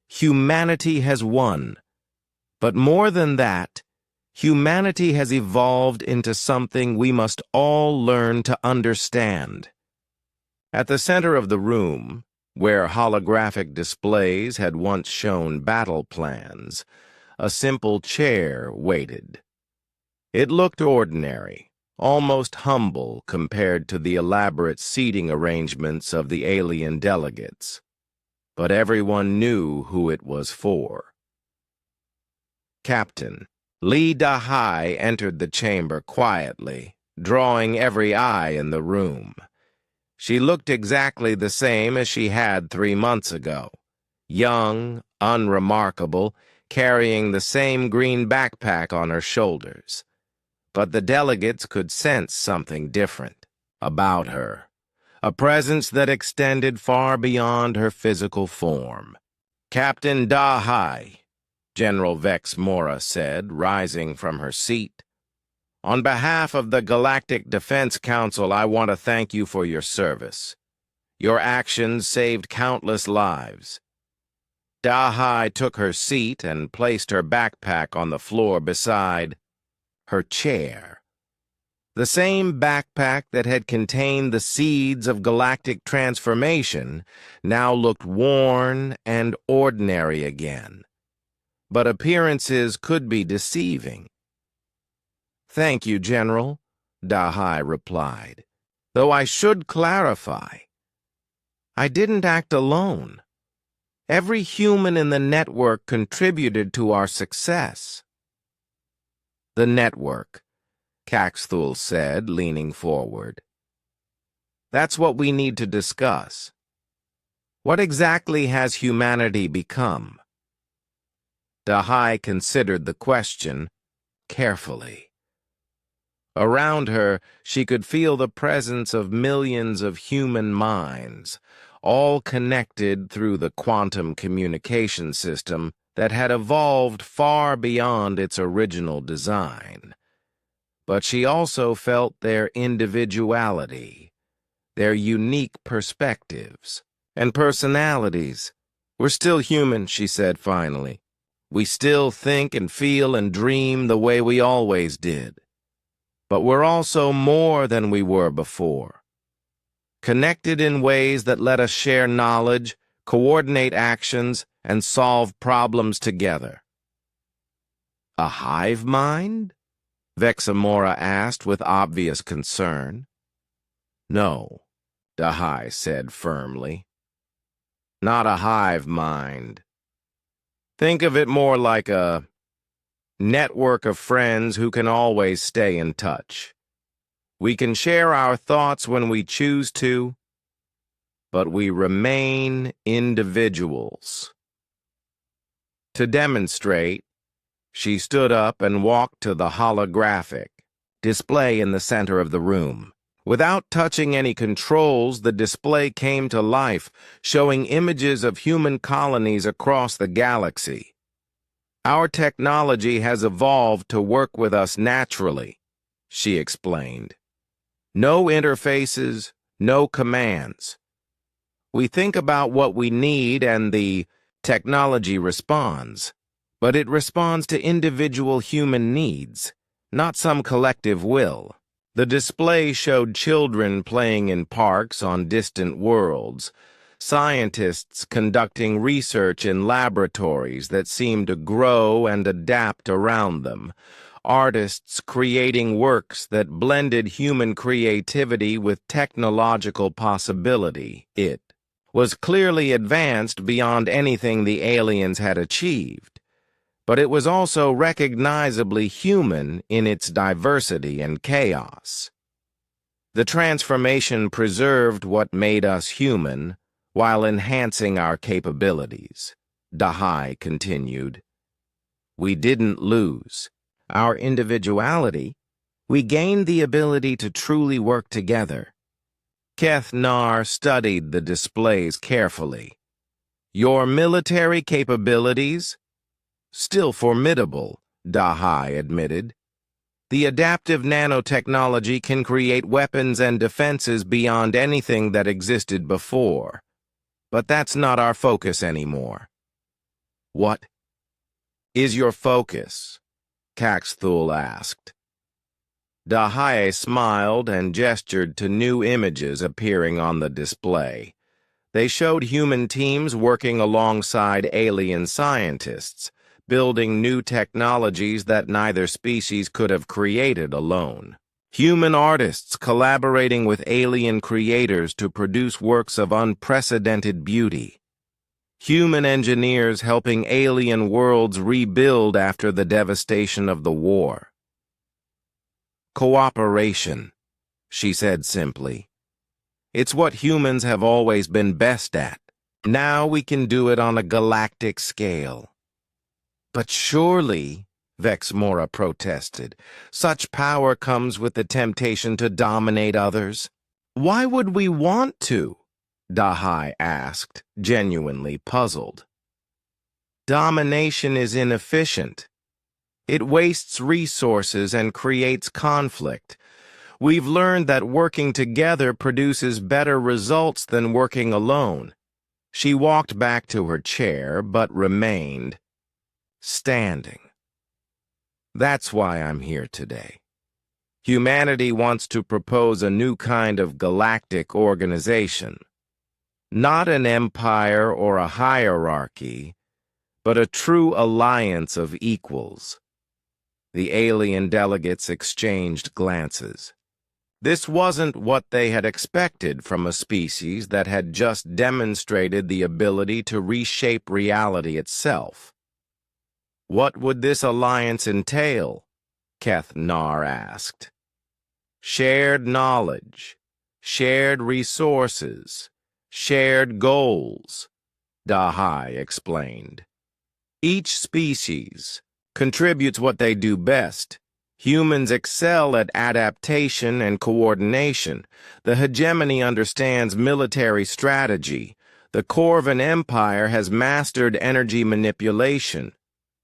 Humanity has won. But more than that, humanity has evolved into something we must all learn to understand." At the center of the room, where holographic displays had once shown battle plans, a simple chair waited. It looked ordinary, almost humble compared to the elaborate seating arrangements of the alien delegates. But everyone knew who it was for. Captain Li Dahai entered the chamber quietly, drawing every eye in the room. She looked exactly the same as she had 3 months ago, young, unremarkable, carrying the same green backpack on her shoulders. But the delegates could sense something different about her, a presence that extended far beyond her physical form. "Captain Dahai," General Vex Mora said, rising from her seat, "on behalf of the Galactic Defense Council, I want to thank you for your service. Your actions saved countless lives." Dahai took her seat and placed her backpack on the floor beside her chair. The same backpack that had contained the seeds of galactic transformation now looked worn and ordinary again. But appearances could be deceiving. "Thank you, General," Dahai replied, "though I should clarify. I didn't act alone. Every human in the network contributed to our success." "The network," Caxthul said, leaning forward. "That's what we need to discuss. What exactly has humanity become?" Dahai considered the question carefully. Around her, she could feel the presence of millions of human minds, all connected through the quantum communication system that had evolved far beyond its original design. But she also felt their individuality, their unique perspectives and personalities. "We're still human," she said finally. "We still think and feel and dream the way we always did. But we're also more than we were before. Connected in ways that let us share knowledge, coordinate actions, and solve problems together." "A hive mind?" Vexamora asked with obvious concern. "No, Dahai said firmly. Not a hive mind. Think of it more like a network of friends who can always stay in touch. We can share our thoughts when we choose to, but we remain individuals. To demonstrate, she stood up and walked to the holographic display in the center of the room. Without touching any controls, the display came to life, showing images of human colonies across the galaxy. Our technology has evolved to work with us naturally, she explained. No interfaces, no commands. We think about what we need and the technology responds, but it responds to individual human needs, not some collective will. The display showed children playing in parks on distant worlds, scientists conducting research in laboratories that seemed to grow and adapt around them, artists creating works that blended human creativity with technological possibility. It was clearly advanced beyond anything the aliens had achieved, but it was also recognizably human in its diversity and chaos. The transformation preserved what made us human while enhancing our capabilities, Dahai continued. We didn't lose our individuality. We gained the ability to truly work together. Keth Nar studied the displays carefully. Your military capabilities? Still formidable, Dahai admitted. The adaptive nanotechnology can create weapons and defenses beyond anything that existed before. But that's not our focus anymore. What is your focus? Caxthul asked. Dahai smiled and gestured to new images appearing on the display. They showed human teams working alongside alien scientists, building new technologies that neither species could have created alone. Human artists collaborating with alien creators to produce works of unprecedented beauty. Human engineers helping alien worlds rebuild after the devastation of the war. Cooperation, she said simply. It's what humans have always been best at. Now we can do it on a galactic scale. But surely, Vexmora protested, such power comes with the temptation to dominate others. Why would we want to? Dahai asked, genuinely puzzled. Domination is inefficient. It wastes resources and creates conflict. We've learned that working together produces better results than working alone. She walked back to her chair, but remained standing. That's why I'm here today. Humanity wants to propose a new kind of galactic organization. Not an empire or a hierarchy, but a true alliance of equals. The alien delegates exchanged glances. This wasn't what they had expected from a species that had just demonstrated the ability to reshape reality itself. What would this alliance entail? Keth Nar asked. Shared knowledge, shared resources, shared goals, Dahai explained. Each species contributes what they do best. Humans excel at adaptation and coordination. The hegemony understands military strategy. The Corvan Empire has mastered energy manipulation.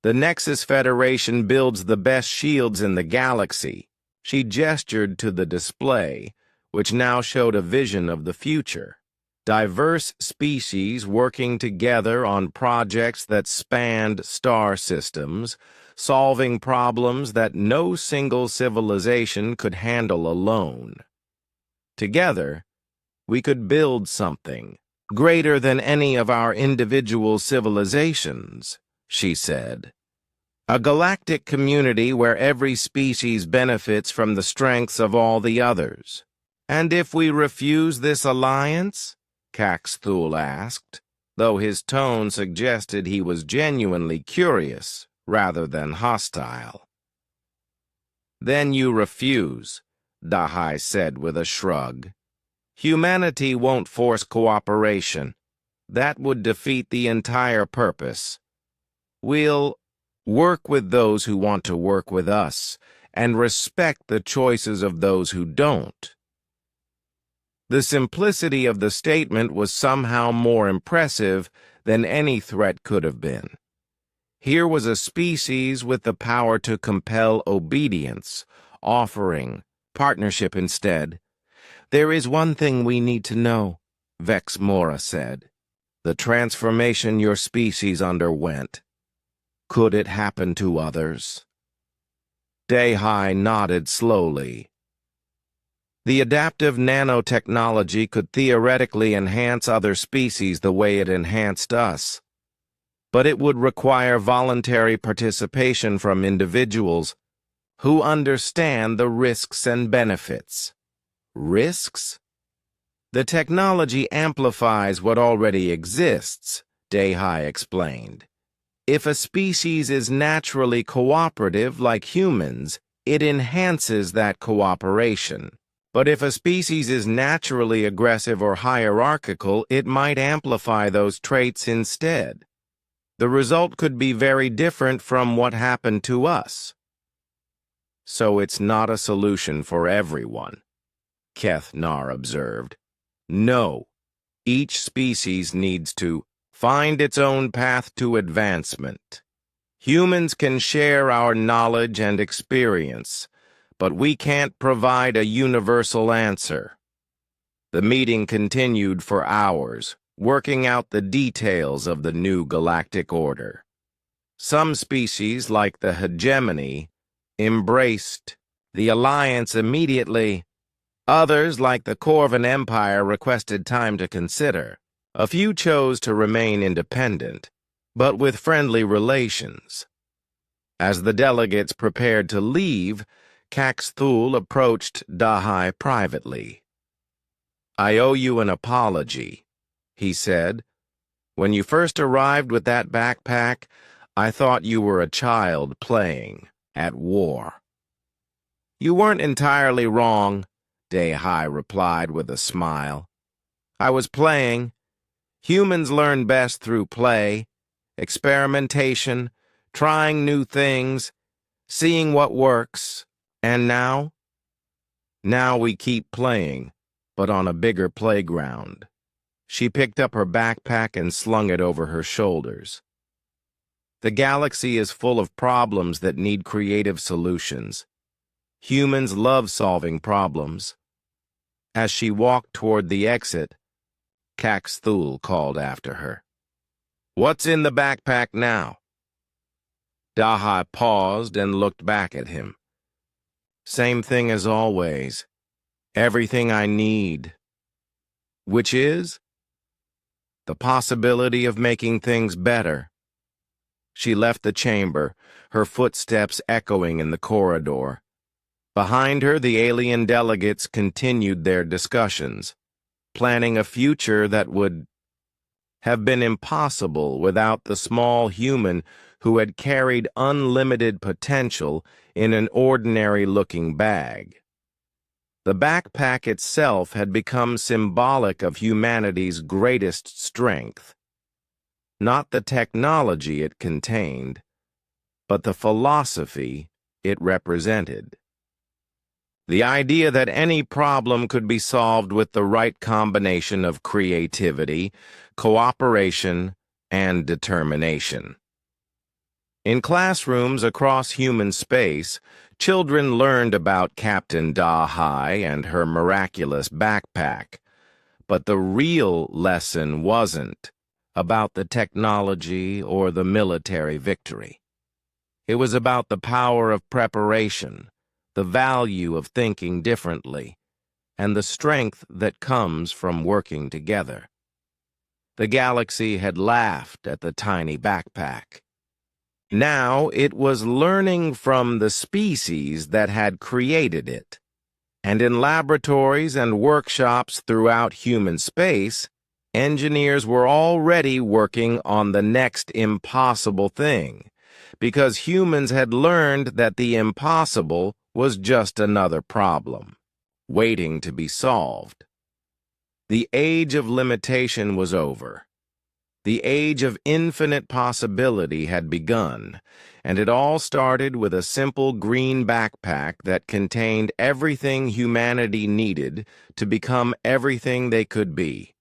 The Nexus Federation builds the best shields in the galaxy. She gestured to the display, which now showed a vision of the future. Diverse species working together on projects that spanned star systems, solving problems that no single civilization could handle alone. Together, we could build something greater than any of our individual civilizations, she said. A galactic community where every species benefits from the strengths of all the others. "And if we refuse this alliance?" Caxthul asked, though his tone suggested he was genuinely curious rather than hostile. "Then you refuse," Dahai said with a shrug. "Humanity won't force cooperation. That would defeat the entire purpose. We'll work with those who want to work with us and respect the choices of those who don't." The simplicity of the statement was somehow more impressive than any threat could have been. Here was a species with the power to compel obedience, offering partnership instead. "There is one thing we need to know," Vex Mora said. "The transformation your species underwent. Could it happen to others?" Dahai nodded slowly. The adaptive nanotechnology could theoretically enhance other species the way it enhanced us, but it would require voluntary participation from individuals who understand the risks and benefits. Risks? The technology amplifies what already exists, Dahai explained. If a species is naturally cooperative like humans, it enhances that cooperation. But if a species is naturally aggressive or hierarchical, it might amplify those traits instead. The result could be very different from what happened to us. "So it's not a solution for everyone," Keth Nar observed. "No, each species needs to find its own path to advancement. Humans can share our knowledge and experience, but we can't provide a universal answer." The meeting continued for hours, working out the details of the new galactic order. Some species, like the hegemony, embraced the alliance immediately. Others, like the Corvan Empire, requested time to consider. A few chose to remain independent, but with friendly relations. As the delegates prepared to leave, Caxthul approached Dahai privately. "I owe you an apology," he said. "When you first arrived with that backpack, I thought you were a child playing at war." "You weren't entirely wrong," Dahai replied with a smile. "I was playing. Humans learn best through play, experimentation, trying new things, seeing what works. And now? Now we keep playing, but on a bigger playground." She picked up her backpack and slung it over her shoulders. "The galaxy is full of problems that need creative solutions. Humans love solving problems." As she walked toward the exit, Caxthul called after her. "What's in the backpack now?" Dahai paused and looked back at him. "Same thing as always. Everything I need." "Which is?" "The possibility of making things better." She left the chamber, her footsteps echoing in the corridor. Behind her, the alien delegates continued their discussions, planning a future that would have been impossible without the small human who had carried unlimited potential in an ordinary-looking bag. The backpack itself had become symbolic of humanity's greatest strength. Not the technology it contained, but the philosophy it represented. The idea that any problem could be solved with the right combination of creativity, cooperation, and determination. In classrooms across human space, children learned about Captain Dahai and her miraculous backpack, but the real lesson wasn't about the technology or the military victory. It was about the power of preparation, the value of thinking differently, and the strength that comes from working together. The galaxy had laughed at the tiny backpack. Now it was learning from the species that had created it. And in laboratories and workshops throughout human space, engineers were already working on the next impossible thing, because humans had learned that the impossible was just another problem, waiting to be solved. The age of limitation was over. The age of infinite possibility had begun, and it all started with a simple green backpack that contained everything humanity needed to become everything they could be.